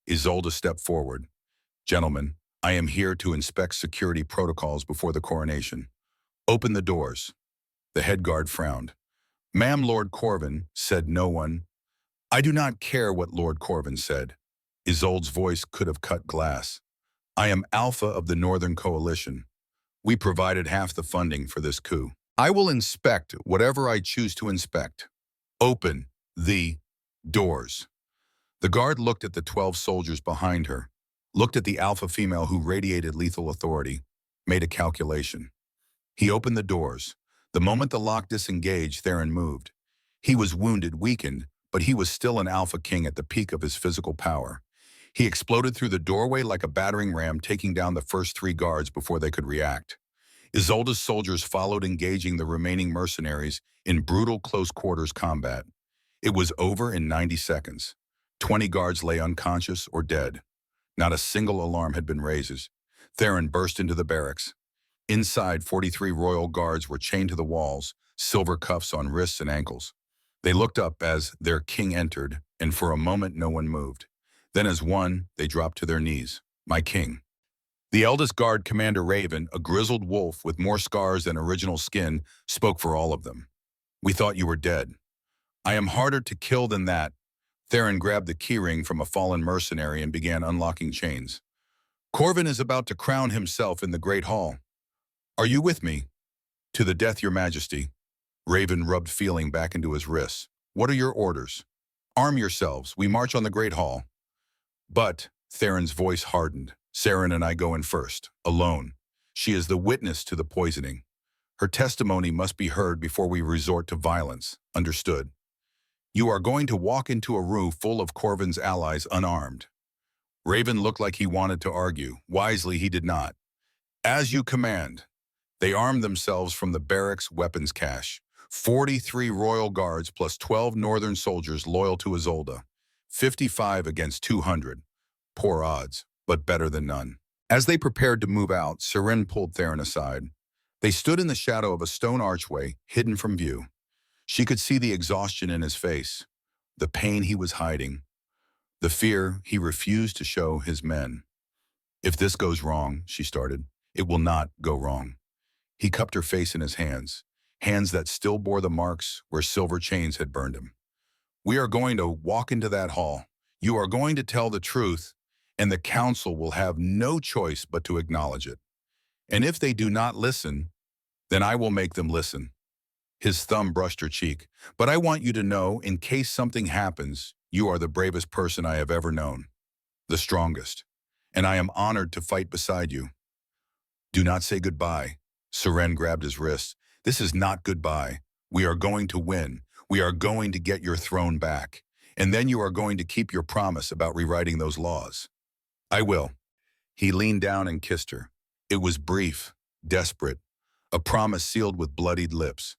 Isolde stepped forward. Gentlemen, I am here to inspect security protocols before the coronation. Open the doors. The head guard frowned. Ma'am, Lord Corvin, said no one. I do not care what Lord Corvin said. Isolde's voice could have cut glass. I am Alpha of the Northern Coalition. We provided half the funding for this coup. I will inspect whatever I choose to inspect. Open the doors. The guard looked at the 12 soldiers behind her, looked at the alpha female who radiated lethal authority, made a calculation. He opened the doors. The moment the lock disengaged, Theron moved. He was wounded, weakened, but he was still an Alpha King at the peak of his physical power. He exploded through the doorway like a battering ram, taking down the first 3 guards before they could react. Isolde's soldiers followed, engaging the remaining mercenaries in brutal close-quarters combat. It was over in 90 seconds. 20 guards lay unconscious or dead. Not a single alarm had been raised. Theron burst into the barracks. Inside, 43 royal guards were chained to the walls, silver cuffs on wrists and ankles. They looked up as their king entered, and for a moment no one moved. Then as one, they dropped to their knees. My king. The eldest guard, Commander Raven, a grizzled wolf with more scars than original skin, spoke for all of them. We thought you were dead. I am harder to kill than that. Theron grabbed the keyring from a fallen mercenary and began unlocking chains. Corvin is about to crown himself in the Great Hall. Are you with me? To the death, Your Majesty. Raven rubbed feeling back into his wrists. What are your orders? Arm yourselves. We march on the Great Hall. But, Theron's voice hardened. Seren and I go in first, alone. She is the witness to the poisoning. Her testimony must be heard before we resort to violence. Understood? You are going to walk into a room full of Corvin's allies unarmed. Raven looked like he wanted to argue. Wisely, he did not. As you command. They armed themselves from the barracks weapons cache. 43 royal guards plus 12 northern soldiers loyal to Isolde. 55 against 200. Poor odds, but better than none. As they prepared to move out, Seren pulled Theron aside. They stood in the shadow of a stone archway, hidden from view. She could see the exhaustion in his face, the pain he was hiding, the fear he refused to show his men. If this goes wrong, she started, it will not go wrong. He cupped her face in his hands, hands that still bore the marks where silver chains had burned him. We are going to walk into that hall. You are going to tell the truth, and the council will have no choice but to acknowledge it. And if they do not listen, then I will make them listen. His thumb brushed her cheek. But I want you to know, in case something happens, you are the bravest person I have ever known. The strongest. And I am honored to fight beside you. Do not say goodbye. Seren grabbed his wrist. This is not goodbye. We are going to win. We are going to get your throne back. And then you are going to keep your promise about rewriting those laws. I will. He leaned down and kissed her. It was brief, desperate, a promise sealed with bloodied lips.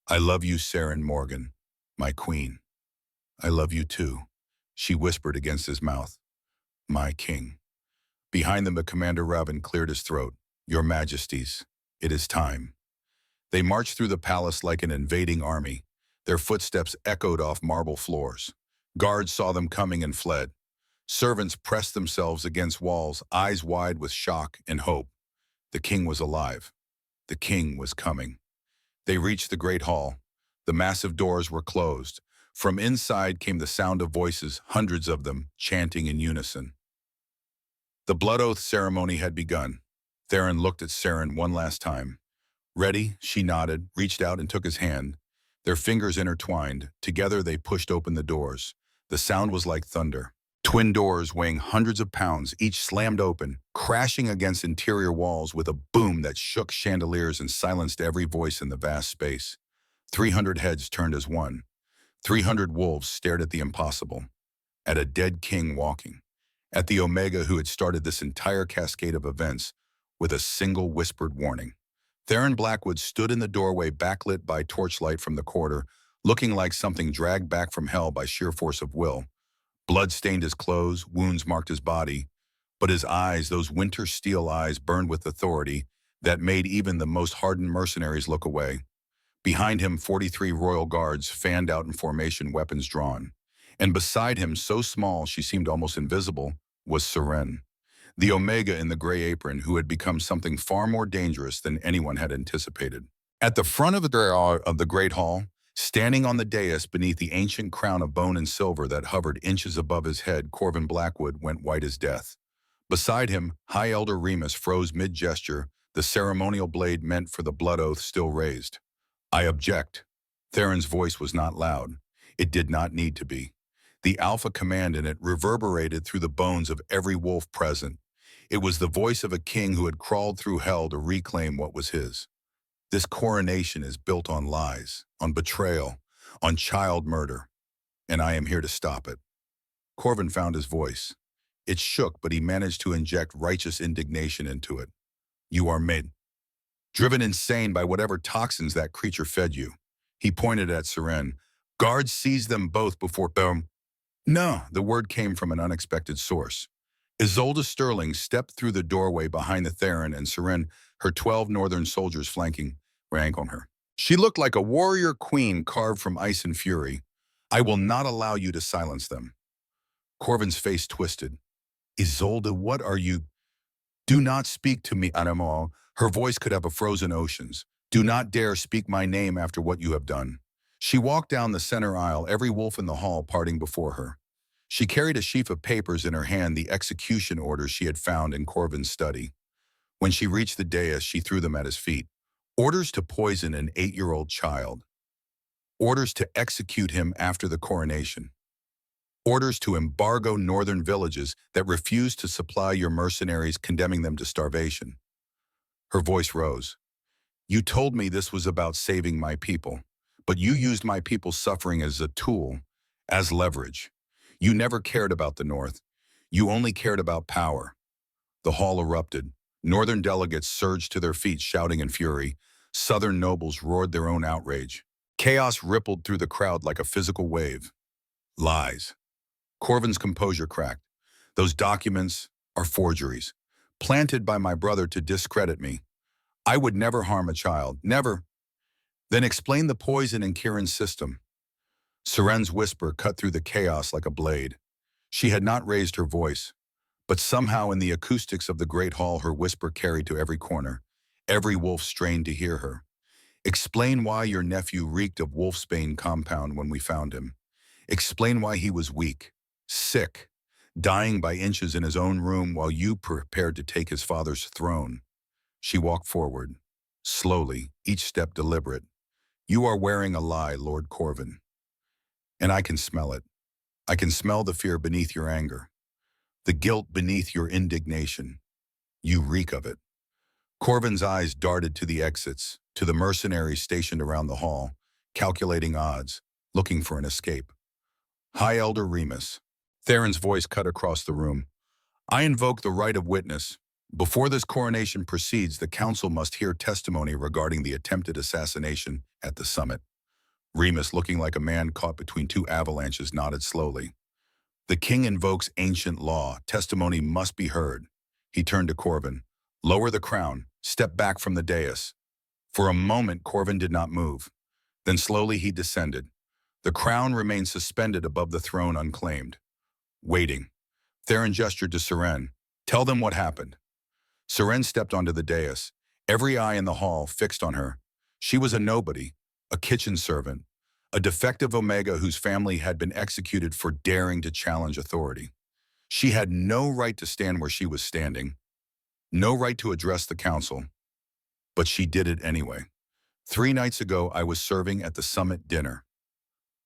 I love you, Seren Morgan, my queen. I love you too, she whispered against his mouth. My king. Behind them, the Commander Raven cleared his throat. Your Majesties, it is time. They marched through the palace like an invading army. Their footsteps echoed off marble floors. Guards saw them coming and fled. Servants pressed themselves against walls, eyes wide with shock and hope. The king was alive. The king was coming. They reached the great hall. The massive doors were closed. From inside came the sound of voices, hundreds of them, chanting in unison. The blood oath ceremony had begun. Theron looked at Saren one last time. Ready, she nodded, reached out and took his hand. Their fingers intertwined. Together they pushed open the doors. The sound was like thunder. Twin doors weighing hundreds of pounds, each slammed open, crashing against interior walls with a boom that shook chandeliers and silenced every voice in the vast space. 300 heads turned as one. 300 wolves stared at the impossible, at a dead king walking, at the Omega who had started this entire cascade of events with a single whispered warning. Theron Blackwood stood in the doorway backlit by torchlight from the corridor, looking like something dragged back from hell by sheer force of will. Blood stained his clothes, wounds marked his body, but his eyes, those winter steel eyes, burned with authority that made even the most hardened mercenaries look away. Behind him, 43 royal guards fanned out in formation, weapons drawn. And beside him, so small she seemed almost invisible, was Seren, the Omega in the gray apron who had become something far more dangerous than anyone had anticipated. At the front of the Great Hall, standing on the dais beneath the ancient crown of bone and silver that hovered inches above his head, Corvin Blackwood went white as death. Beside him, High Elder Remus froze mid-gesture, the ceremonial blade meant for the blood oath still raised. I object. Theron's voice was not loud. It did not need to be. The alpha command in it reverberated through the bones of every wolf present. It was the voice of a king who had crawled through hell to reclaim what was his. This coronation is built on lies, on betrayal, on child murder, and I am here to stop it. Corvin found his voice. It shook, but he managed to inject righteous indignation into it. You are made, driven insane by whatever toxins that creature fed you. He pointed at Seren. Guards seized them both before boom. No, the word came from an unexpected source. Isolde Sterling stepped through the doorway behind the Theron and Seren, her 12 northern soldiers flanking, rank on her. She looked like a warrior queen carved from ice and fury. I will not allow you to silence them. Corvin's face twisted. Isolde, what are you? Do not speak to me, animal. Her voice could have frozen oceans. Do not dare speak my name after what you have done. She walked down the center aisle, every wolf in the hall parting before her. She carried a sheaf of papers in her hand, the execution orders she had found in Corvin's study. When she reached the dais, she threw them at his feet. Orders to poison an 8-year-old child. Orders to execute him after the coronation. Orders to embargo northern villages that refused to supply your mercenaries, condemning them to starvation. Her voice rose. You told me this was about saving my people, but you used my people's suffering as a tool, as leverage. You never cared about the North. You only cared about power. The hall erupted. Northern delegates surged to their feet, shouting in fury. Southern nobles roared their own outrage. Chaos rippled through the crowd like a physical wave. Lies. Corvin's composure cracked. Those documents are forgeries, planted by my brother to discredit me. I would never harm a child, never. Then explain the poison in Kieran's system. Seren's whisper cut through the chaos like a blade. She had not raised her voice, but somehow in the acoustics of the great hall her whisper carried to every corner. Every wolf strained to hear her. Explain why your nephew reeked of wolfsbane compound when we found him. Explain why he was weak, sick, dying by inches in his own room while you prepared to take his father's throne. She walked forward, slowly, each step deliberate. You are wearing a lie, Lord Corvin. And I can smell it. I can smell the fear beneath your anger, the guilt beneath your indignation. You reek of it. Corvin's eyes darted to the exits, to the mercenaries stationed around the hall, calculating odds, looking for an escape. High Elder Remus. Theron's voice cut across the room. I invoke the right of witness. Before this coronation proceeds, the council must hear testimony regarding the attempted assassination at the summit. Remus, looking like a man caught between two avalanches, nodded slowly. The king invokes ancient law. Testimony must be heard. He turned to Corvin. Lower the crown. Step back from the dais. For a moment, Corvin did not move. Then slowly he descended. The crown remained suspended above the throne unclaimed. Waiting. Theron gestured to Seren. Tell them what happened. Seren stepped onto the dais. Every eye in the hall fixed on her. She was a nobody, a kitchen servant, a defective Omega whose family had been executed for daring to challenge authority. She had no right to stand where she was standing, no right to address the council, but she did it anyway. 3 nights ago, I was serving at the summit dinner.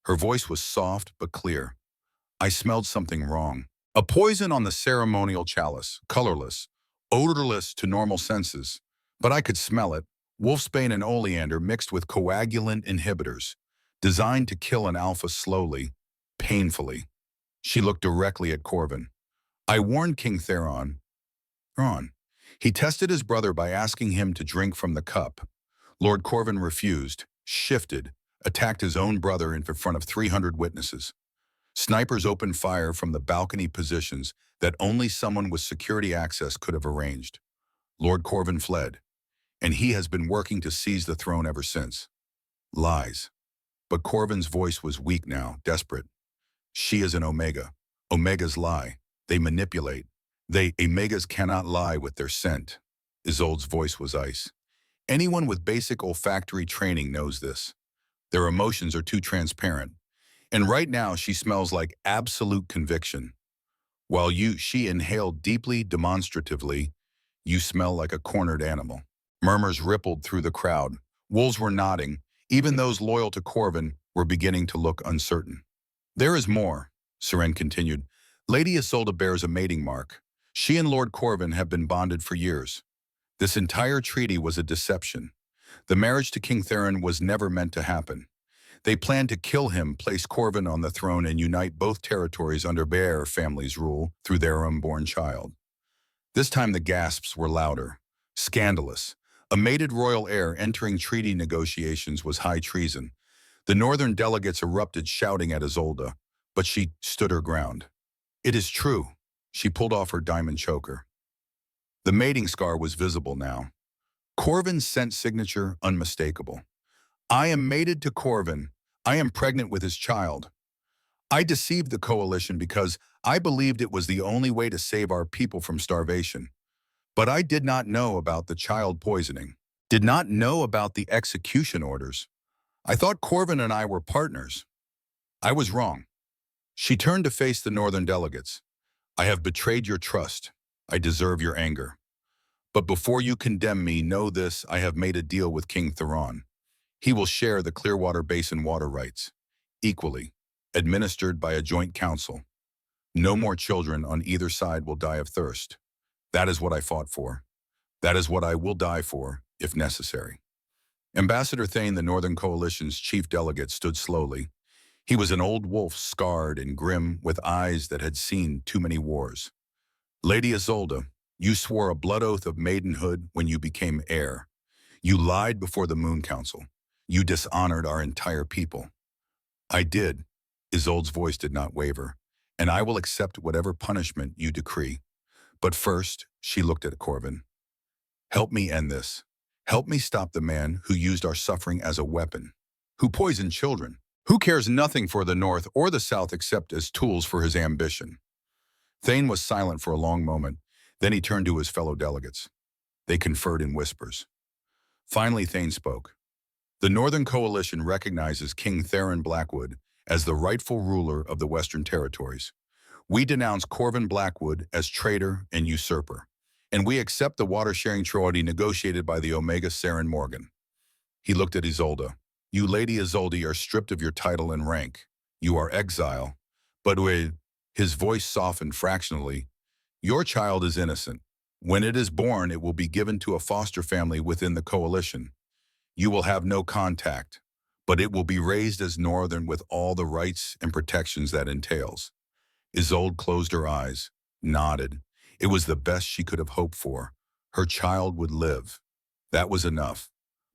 Her voice was soft but clear. I smelled something wrong. A poison on the ceremonial chalice, colorless, odorless to normal senses. But I could smell it. Wolfsbane and oleander mixed with coagulant inhibitors, designed to kill an alpha slowly, painfully. She looked directly at Corvin. I warned King Theron. He tested his brother by asking him to drink from the cup. Lord Corvin refused, shifted, attacked his own brother in front of 300 witnesses. Snipers opened fire from the balcony positions that only someone with security access could have arranged. Lord Corvin fled, and he has been working to seize the throne ever since. Lies. But Corvin's voice was weak now, desperate. She is an Omega. Omegas lie. They manipulate. Omegas cannot lie with their scent. Isolde's voice was ice. Anyone with basic olfactory training knows this. Their emotions are too transparent. And right now she smells like absolute conviction. While she inhaled deeply, demonstratively, you smell like a cornered animal. Murmurs rippled through the crowd. Wolves were nodding. Even those loyal to Corvin were beginning to look uncertain. There is more, Seren continued. Lady Isolde bears a mating mark. She and Lord Corvin have been bonded for years. This entire treaty was a deception. The marriage to King Theron was never meant to happen. They planned to kill him, place Corvin on the throne, and unite both territories under Bear family's rule through their unborn child. This time the gasps were louder. Scandalous. A mated royal heir entering treaty negotiations was high treason. The northern delegates erupted shouting at Isolde, but she stood her ground. It is true. She pulled off her diamond choker. The mating scar was visible now. Corvin's scent signature unmistakable. I am mated to Corvin. I am pregnant with his child. I deceived the coalition because I believed it was the only way to save our people from starvation. But I did not know about the child poisoning. Did not know about the execution orders. I thought Corvin and I were partners. I was wrong. She turned to face the northern delegates. I have betrayed your trust. I deserve your anger. But before you condemn me, know this, I have made a deal with King Theron. He will share the Clearwater Basin water rights, equally, administered by a joint council. No more children on either side will die of thirst. That is what I fought for. That is what I will die for, if necessary. Ambassador Thane, the Northern Coalition's chief delegate, stood slowly. He was an old wolf, scarred and grim, with eyes that had seen too many wars. Lady Isolde, you swore a blood oath of maidenhood when you became heir. You lied before the Moon Council. You dishonored our entire people. I did. Isolde's voice did not waver. And I will accept whatever punishment you decree. But first, she looked at Corvin. Help me end this. Help me stop the man who used our suffering as a weapon, who poisoned children, who cares nothing for the North or the South except as tools for his ambition. Thane was silent for a long moment. Then he turned to his fellow delegates. They conferred in whispers. Finally, Thane spoke. The Northern Coalition recognizes King Theron Blackwood as the rightful ruler of the Western Territories. We denounce Corvin Blackwood as traitor and usurper, and we accept the water-sharing treaty negotiated by the Omega Seren Morgan. He looked at Isolde. You, Lady Isolde, are stripped of your title and rank. You are exile. But his voice softened fractionally. Your child is innocent. When it is born, it will be given to a foster family within the coalition. You will have no contact, but it will be raised as Northern with all the rights and protections that entails. Isolde closed her eyes, nodded. It was the best she could have hoped for. Her child would live. That was enough.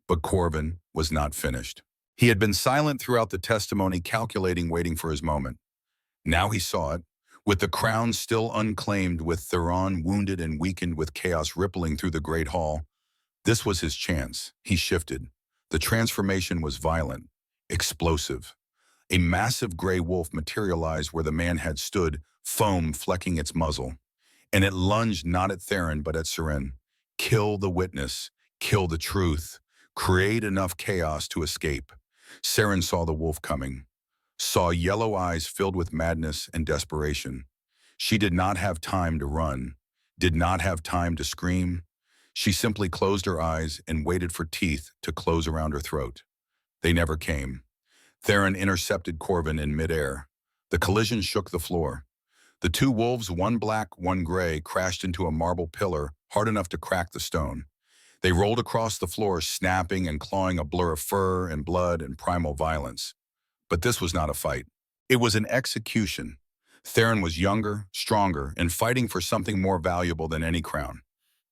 But Corvin was not finished. He had been silent throughout the testimony, calculating, waiting for his moment. Now he saw it. With the crown still unclaimed, with Theron wounded and weakened, with chaos rippling through the great hall, this was his chance. He shifted. The transformation was violent, explosive. A massive gray wolf materialized where the man had stood, foam flecking its muzzle. And it lunged not at Theron but at Seren. Kill the witness. Kill the truth. Create enough chaos to escape. Saren saw the wolf coming, saw yellow eyes filled with madness and desperation. She did not have time to run, did not have time to scream. She simply closed her eyes and waited for teeth to close around her throat. They never came. Theron intercepted Corvin in midair. The collision shook the floor. The two wolves, one black, one gray, crashed into a marble pillar hard enough to crack the stone. They rolled across the floor, snapping and clawing, a blur of fur and blood and primal violence. But this was not a fight. It was an execution. Theron was younger, stronger, and fighting for something more valuable than any crown.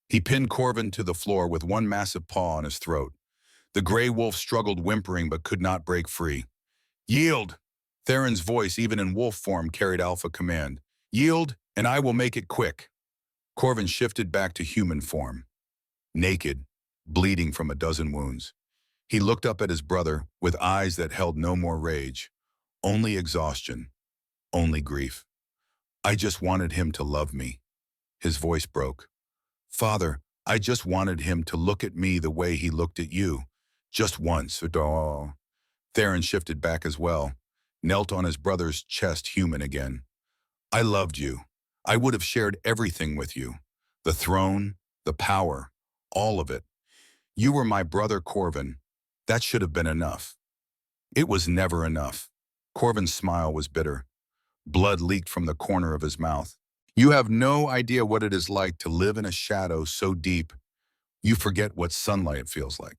He pinned Corvin to the floor with one massive paw on his throat. The gray wolf struggled, whimpering, but could not break free. Yield! Theron's voice, even in wolf form, carried alpha command. Yield, and I will make it quick. Corvin shifted back to human form, naked, bleeding from a dozen wounds. He looked up at his brother with eyes that held no more rage, only exhaustion, only grief. I just wanted him to love me. His voice broke. Father, I just wanted him to look at me the way he looked at you. Just once. Theron shifted back as well, knelt on his brother's chest, human again. I loved you. I would have shared everything with you. The throne, the power, all of it. You were my brother, Corvin. That should have been enough. It was never enough. Corvin's smile was bitter. Blood leaked from the corner of his mouth. You have no idea what it is like to live in a shadow so deep, you forget what sunlight feels like.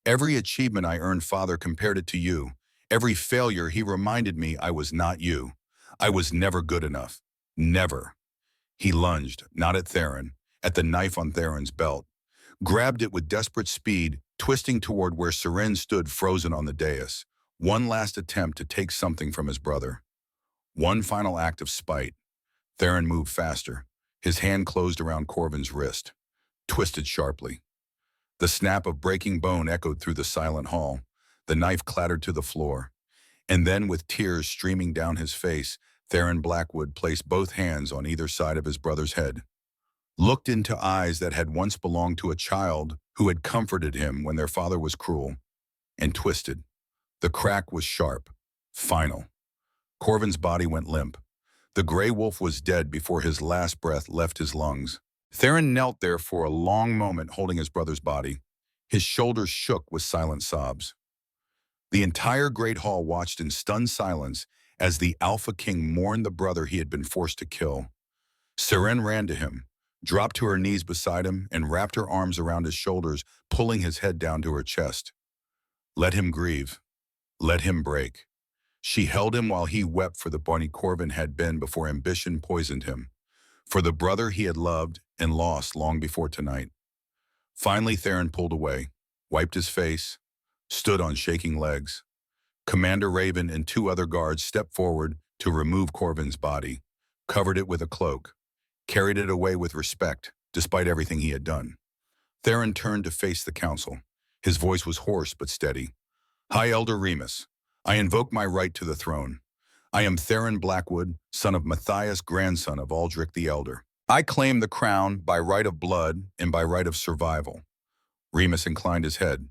Every achievement I earned, Father compared it to you. Every failure, he reminded me I was not you. I was never good enough. Never. He lunged, not at Theron, at the knife on Theron's belt, grabbed it with desperate speed, twisting toward where Seren stood frozen on the dais. One last attempt to take something from his brother. One final act of spite. Theron moved faster. His hand closed around Corvin's wrist, twisted sharply. The snap of breaking bone echoed through the silent hall. The knife clattered to the floor. And then, with tears streaming down his face, Theron Blackwood placed both hands on either side of his brother's head, looked into eyes that had once belonged to a child who had comforted him when their father was cruel, and twisted. The crack was sharp, final. Corvin's body went limp. The gray wolf was dead before his last breath left his lungs. Theron knelt there for a long moment, holding his brother's body. His shoulders shook with silent sobs. The entire great hall watched in stunned silence as the Alphaking mourned the brother he had been forced to kill. Seren ran to him, dropped to her knees beside him, and wrapped her arms around his shoulders, pulling his head down to her chest. Let him grieve. Let him break. She held him while he wept for the bunny Corvin had been before ambition poisoned him, for the brother he had loved and lost long before tonight. Finally, Theron pulled away, wiped his face, stood on shaking legs. Commander Raven and two other guards stepped forward to remove Corvin's body, covered it with a cloak, carried it away with respect, despite everything he had done. Theron turned to face the council. His voice was hoarse but steady. High Elder Remus, I invoke my right to the throne. I am Theron Blackwood, son of Matthias, grandson of Aldrich the Elder. I claim the crown by right of blood and by right of survival. Remus inclined his head.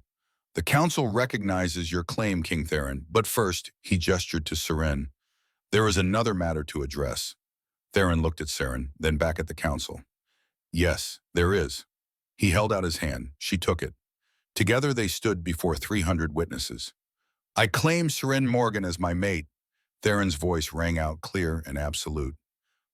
The council recognizes your claim, King Theron, but first, he gestured to Seren. There is another matter to address. Theron looked at Seren, then back at the council. Yes, there is. He held out his hand. She took it. Together they stood before 300 witnesses. I claim Seren Morgan as my mate. Theron's voice rang out clear and absolute.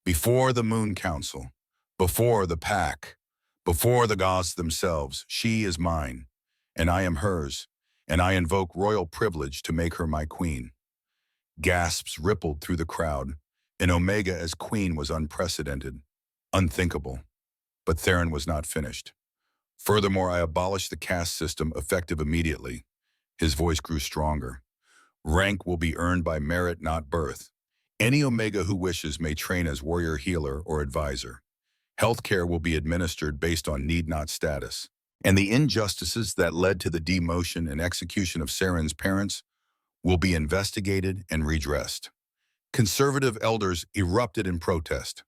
Before the Moon Council, before the Pack, before the gods themselves, she is mine, and I am hers, and I invoke royal privilege to make her my queen. Gasps rippled through the crowd. An Omega as queen was unprecedented, unthinkable. But Theron was not finished. Furthermore, I abolished the caste system effective immediately. His voice grew stronger. Rank will be earned by merit, not birth. Any Omega who wishes may train as warrior, healer, or advisor. Healthcare will be administered based on need, not status. And the injustices that led to the demotion and execution of Seren's parents will be investigated and redressed. Conservative elders erupted in protest.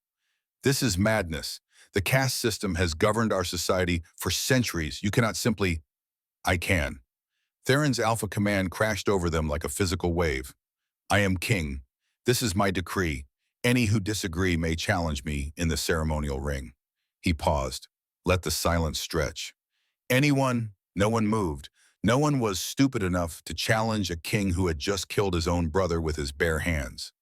This is madness. The caste system has governed our society for centuries. You cannot simply, I can. Theron's alpha command crashed over them like a physical wave. I am king. This is my decree. Any who disagree may challenge me in the ceremonial ring. He paused. Let the silence stretch. Anyone? No one moved. No one was stupid enough to challenge a king who had just killed his own brother with his bare hands.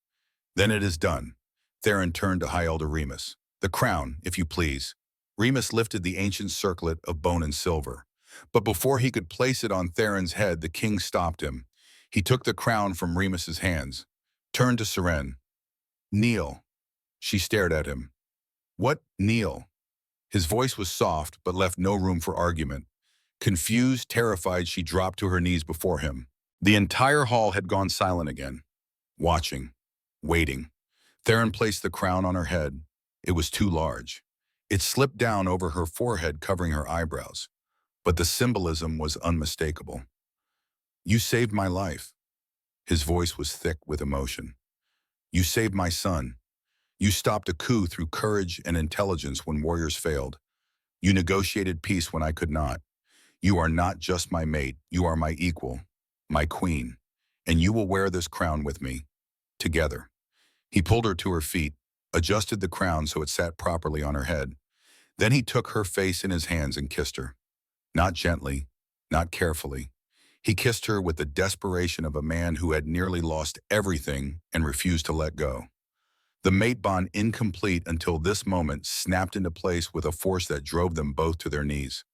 Then it is done. Theron turned to High Elder Remus. The crown, if you please. Remus lifted the ancient circlet of bone and silver. But before he could place it on Theron's head, the king stopped him. He took the crown from Remus's hands, turned to Seren. Kneel. She stared at him. What, kneel? His voice was soft, but left no room for argument. Confused, terrified, she dropped to her knees before him. The entire hall had gone silent again, watching, waiting. Theron placed the crown on her head. It was too large. It slipped down over her forehead, covering her eyebrows. But the symbolism was unmistakable. You saved my life. His voice was thick with emotion. You saved my son. You stopped a coup through courage and intelligence when warriors failed. You negotiated peace when I could not. You are not just my mate. You are my equal, my queen. And you will wear this crown with me, together. He pulled her to her feet, adjusted the crown so it sat properly on her head. Then he took her face in his hands and kissed her. Not gently, not carefully. He kissed her with the desperation of a man who had nearly lost everything and refused to let go. The mate bond, incomplete until this moment, snapped into place with a force that drove them both to their knees.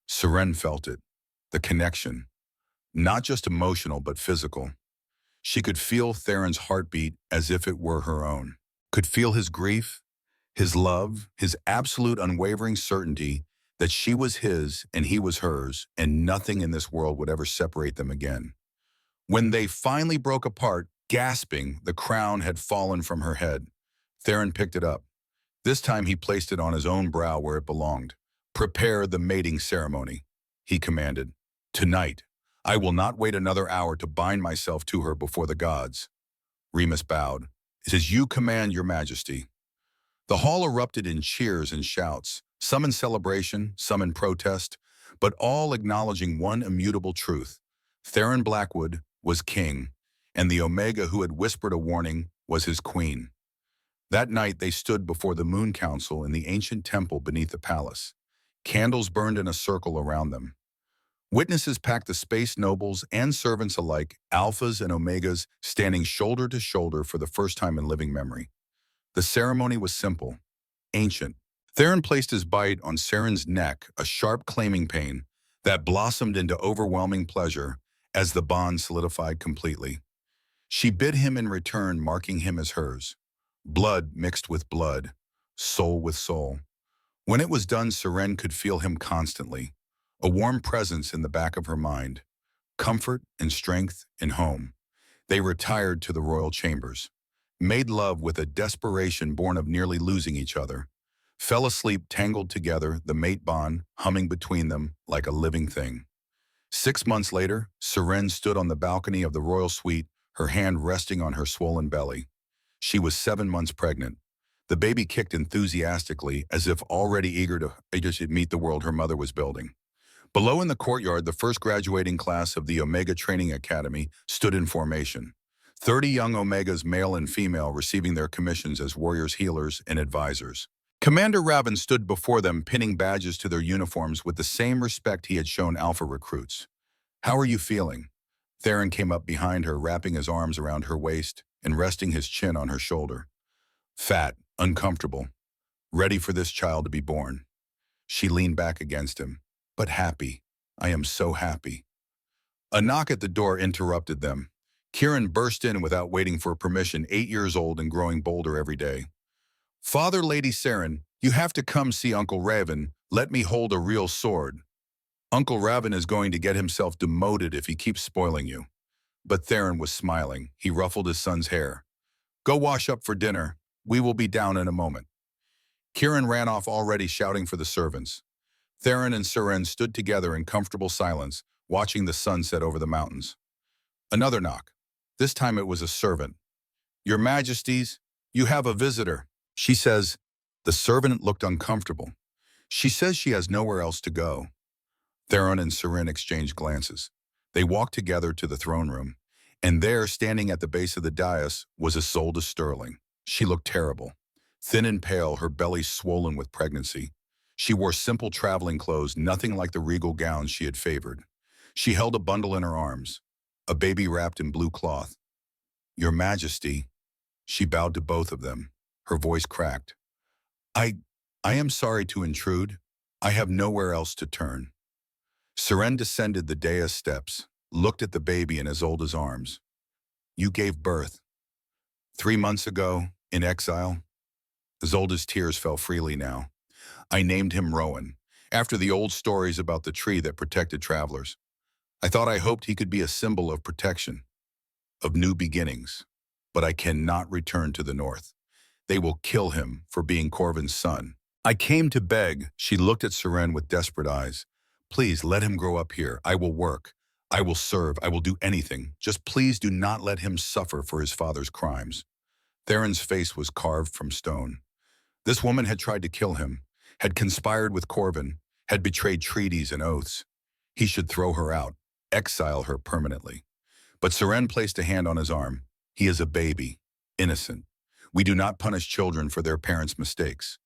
Seren felt it, the connection, not just emotional but physical. She could feel Theron's heartbeat as if it were her own, could feel his grief, his love, his absolute unwavering certainty that she was his and he was hers, and nothing in this world would ever separate them again. When they finally broke apart, gasping, the crown had fallen from her head. Theron picked it up. This time he placed it on his own brow where it belonged. Prepare the mating ceremony, he commanded. Tonight, I will not wait another hour to bind myself to her before the gods. Remus bowed. It is you command, your majesty. The hall erupted in cheers and shouts, some in celebration, some in protest, but all acknowledging one immutable truth. Theron Blackwood was king, and the Omega who had whispered a warning was his queen. That night they stood before the Moon Council in the ancient temple beneath the palace. Candles burned in a circle around them. Witnesses packed the space nobles and servants alike, alphas and omegas, standing shoulder to shoulder for the first time in living memory. The ceremony was simple, ancient. Theron placed his bite on Seren's neck, a sharp claiming pain that blossomed into overwhelming pleasure as the bond solidified completely. She bid him in return, marking him as hers. Blood mixed with blood, soul with soul. When it was done, Seren could feel him constantly, a warm presence in the back of her mind, comfort and strength and home. They retired to the royal chambers, made love with a desperation born of nearly losing each other, fell asleep tangled together, the mate bond humming between them like a living thing. 6 months later, Seren stood on the balcony of the royal suite, her hand resting on her swollen belly. She was 7 months pregnant. The baby kicked enthusiastically, as if already eager to meet the world her mother was building. Below in the courtyard, the first graduating class of the Omega Training Academy stood in formation. 30 young Omegas, male and female, receiving their commissions as warriors, healers, and advisors. Commander Raven stood before them, pinning badges to their uniforms with the same respect he had shown Alpha recruits. How are you feeling? Theron came up behind her, wrapping his arms around her waist and resting his chin on her shoulder. Fat, uncomfortable, ready for this child to be born. She leaned back against him. But happy. I am so happy. A knock at the door interrupted them. Kieran burst in without waiting for permission, 8 years old and growing bolder every day. Father, Lady Seren, you have to come see Uncle Raven. Let me hold a real sword. Uncle Raven is going to get himself demoted if he keeps spoiling you. But Theron was smiling. He ruffled his son's hair. Go wash up for dinner. We will be down in a moment. Kieran ran off, already shouting for the servants. Theron and Seren stood together in comfortable silence, watching the sun set over the mountains. Another knock. This time it was a servant. Your Majesties, you have a visitor. She says. The servant looked uncomfortable. She says she has nowhere else to go. Theron and Seren exchanged glances. They walked together to the throne room, and there, standing at the base of the dais, was Isolde Sterling. She looked terrible. Thin and pale, her belly swollen with pregnancy. She wore simple traveling clothes, nothing like the regal gowns she had favored. She held a bundle in her arms, a baby wrapped in blue cloth. "Your Majesty," she bowed to both of them. Her voice cracked. I, I am sorry to intrude. I have nowhere else to turn." Seren descended the dais steps, looked at the baby in Isolde's arms. "You gave birth 3 months ago, in exile?" Isolde's tears fell freely now. "I named him Rowan, after the old stories about the tree that protected travelers. I hoped he could be a symbol of protection, of new beginnings. But I cannot return to the north. They will kill him for being Corvin's son. I came to beg." She looked at Seren with desperate eyes. "Please let him grow up here. I will work. I will serve. I will do anything. Just please do not let him suffer for his father's crimes." Theron's face was carved from stone. This woman had tried to kill him, had conspired with Corvin, had betrayed treaties and oaths. He should throw her out, exile her permanently. But Seren placed a hand on his arm. "He is a baby, innocent. We do not punish children for their parents' mistakes."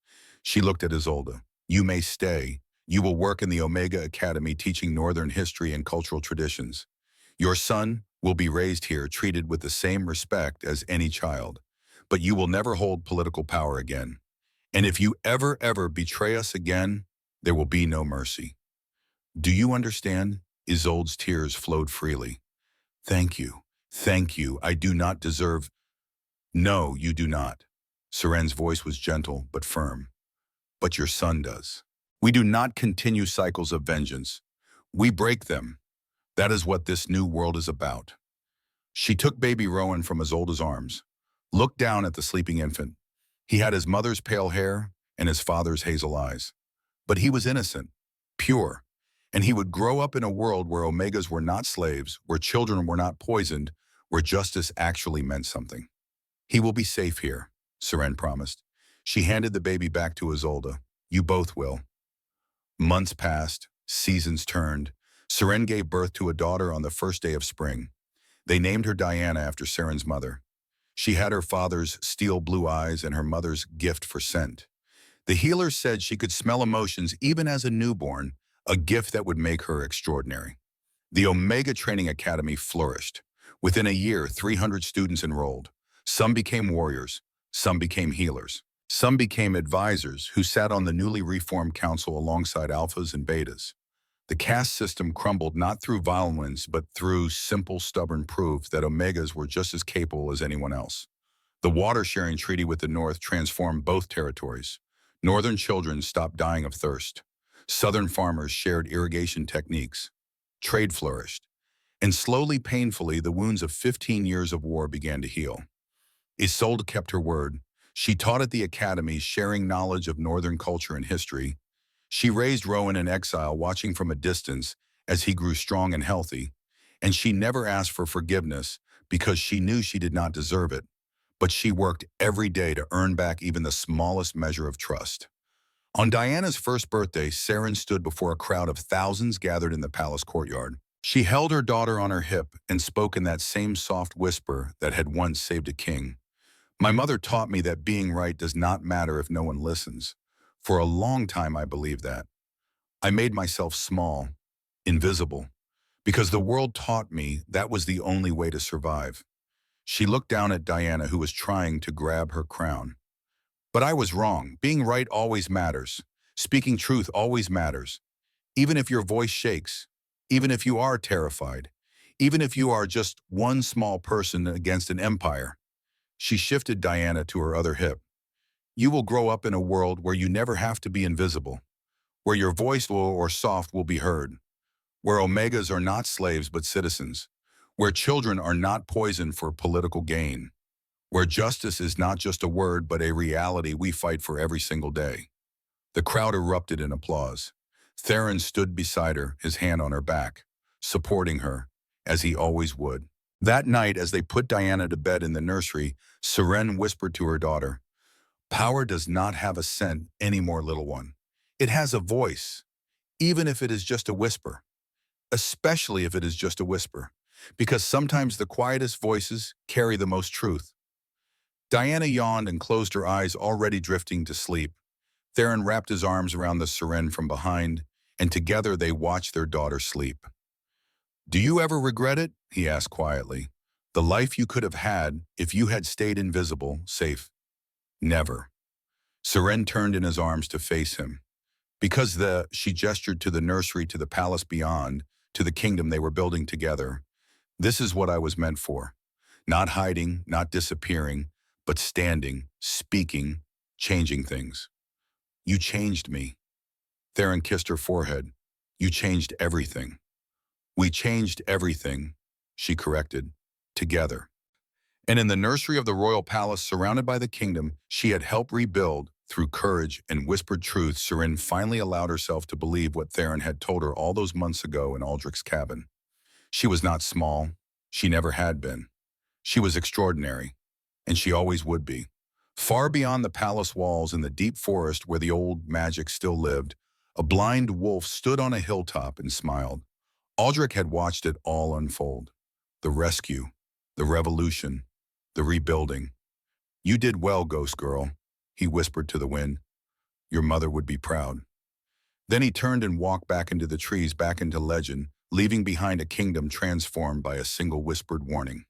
She looked at Isolde. "You may stay. You will work in the Omega Academy teaching Northern history and cultural traditions. Your son will be raised here, treated with the same respect as any child. But you will never hold political power again. And if you ever betray us again, there will be no mercy. Do you understand?" Isolde's tears flowed freely. "Thank you. Thank you. I do not deserve—" "No, you do not." Seren's voice was gentle but firm. "But your son does. We do not continue cycles of vengeance. We break them. That is what this new world is about." She took baby Rowan from Isolde's arms, looked down at the sleeping infant. He had his mother's pale hair and his father's hazel eyes. But he was innocent, pure, and he would grow up in a world where Omegas were not slaves, where children were not poisoned, where justice actually meant something. "He will be safe here," Seren promised. She handed the baby back to Isolde. "You both will." Months passed, seasons turned. Seren gave birth to a daughter on the first day of spring. They named her Diana after Seren's mother. She had her father's steel blue eyes and her mother's gift for scent. The healer said she could smell emotions even as a newborn, a gift that would make her extraordinary. The Omega Training Academy flourished. Within a year, 300 students enrolled. Some became warriors, some became healers. Some became advisors who sat on the newly reformed council alongside alphas and betas. The caste system crumbled not through violence, but through simple, stubborn proof that Omegas were just as capable as anyone else. The water-sharing treaty with the North transformed both territories. Northern children stopped dying of thirst. Southern farmers shared irrigation techniques. Trade flourished. And slowly, painfully, the wounds of 15 years of war began to heal. Isolde kept her word. She taught at the academy, sharing knowledge of Northern culture and history. She raised Rowan in exile, watching from a distance as he grew strong and healthy. And she never asked for forgiveness because she knew she did not deserve it. But she worked every day to earn back even the smallest measure of trust. On Diana's first birthday, Seren stood before a crowd of thousands gathered in the palace courtyard. She held her daughter on her hip and spoke in that same soft whisper that had once saved a king. "My mother taught me that being right does not matter if no one listens. For a long time I believed that. I made myself small, invisible, because the world taught me that was the only way to survive." She looked down at Diana, who was trying to grab her crown. "But I was wrong. Being right always matters. Speaking truth always matters. Even if your voice shakes, even if you are terrified, even if you are just one small person against an empire." She shifted Diana to her other hip. "You will grow up in a world where you never have to be invisible, where your voice, low or soft, will be heard, where Omegas are not slaves but citizens, where children are not poisoned for political gain, where justice is not just a word but a reality we fight for every single day." The crowd erupted in applause. Theron stood beside her, his hand on her back, supporting her, as he always would. That night, as they put Diana to bed in the nursery, Seren whispered to her daughter, "Power does not have a scent anymore, little one. It has a voice, even if it is just a whisper. especially if it is just a whisper, because sometimes the quietest voices carry the most truth. Diana yawned and closed her eyes, already drifting to sleep. Theron wrapped his arms around the Siren from behind, and together they watched their daughter sleep. "Do you ever regret it?" he asked quietly. "The life you could have had if you had stayed invisible, safe?" "Never." Siren turned in his arms to face him. She gestured to the nursery, to the palace beyond, to the kingdom they were building together. "This is what I was meant for. Not hiding, not disappearing, but standing, speaking, changing things. You changed me." Theron kissed her forehead. "You changed everything." "We changed everything," she corrected, "together." And in the nursery of the royal palace, surrounded by the kingdom she had helped rebuild, through courage and whispered truth, Sirin finally allowed herself to believe what Theron had told her all those months ago in Aldrich's cabin. She was not small. She never had been. She was extraordinary, and she always would be. Far beyond the palace walls, in the deep forest where the old magic still lived, a blind wolf stood on a hilltop and smiled. Aldrich had watched it all unfold. The rescue, the revolution, the rebuilding. "You did well, ghost girl," he whispered to the wind. "Your mother would be proud." Then he turned and walked back into the trees, back into legend, leaving behind a kingdom transformed by a single whispered warning.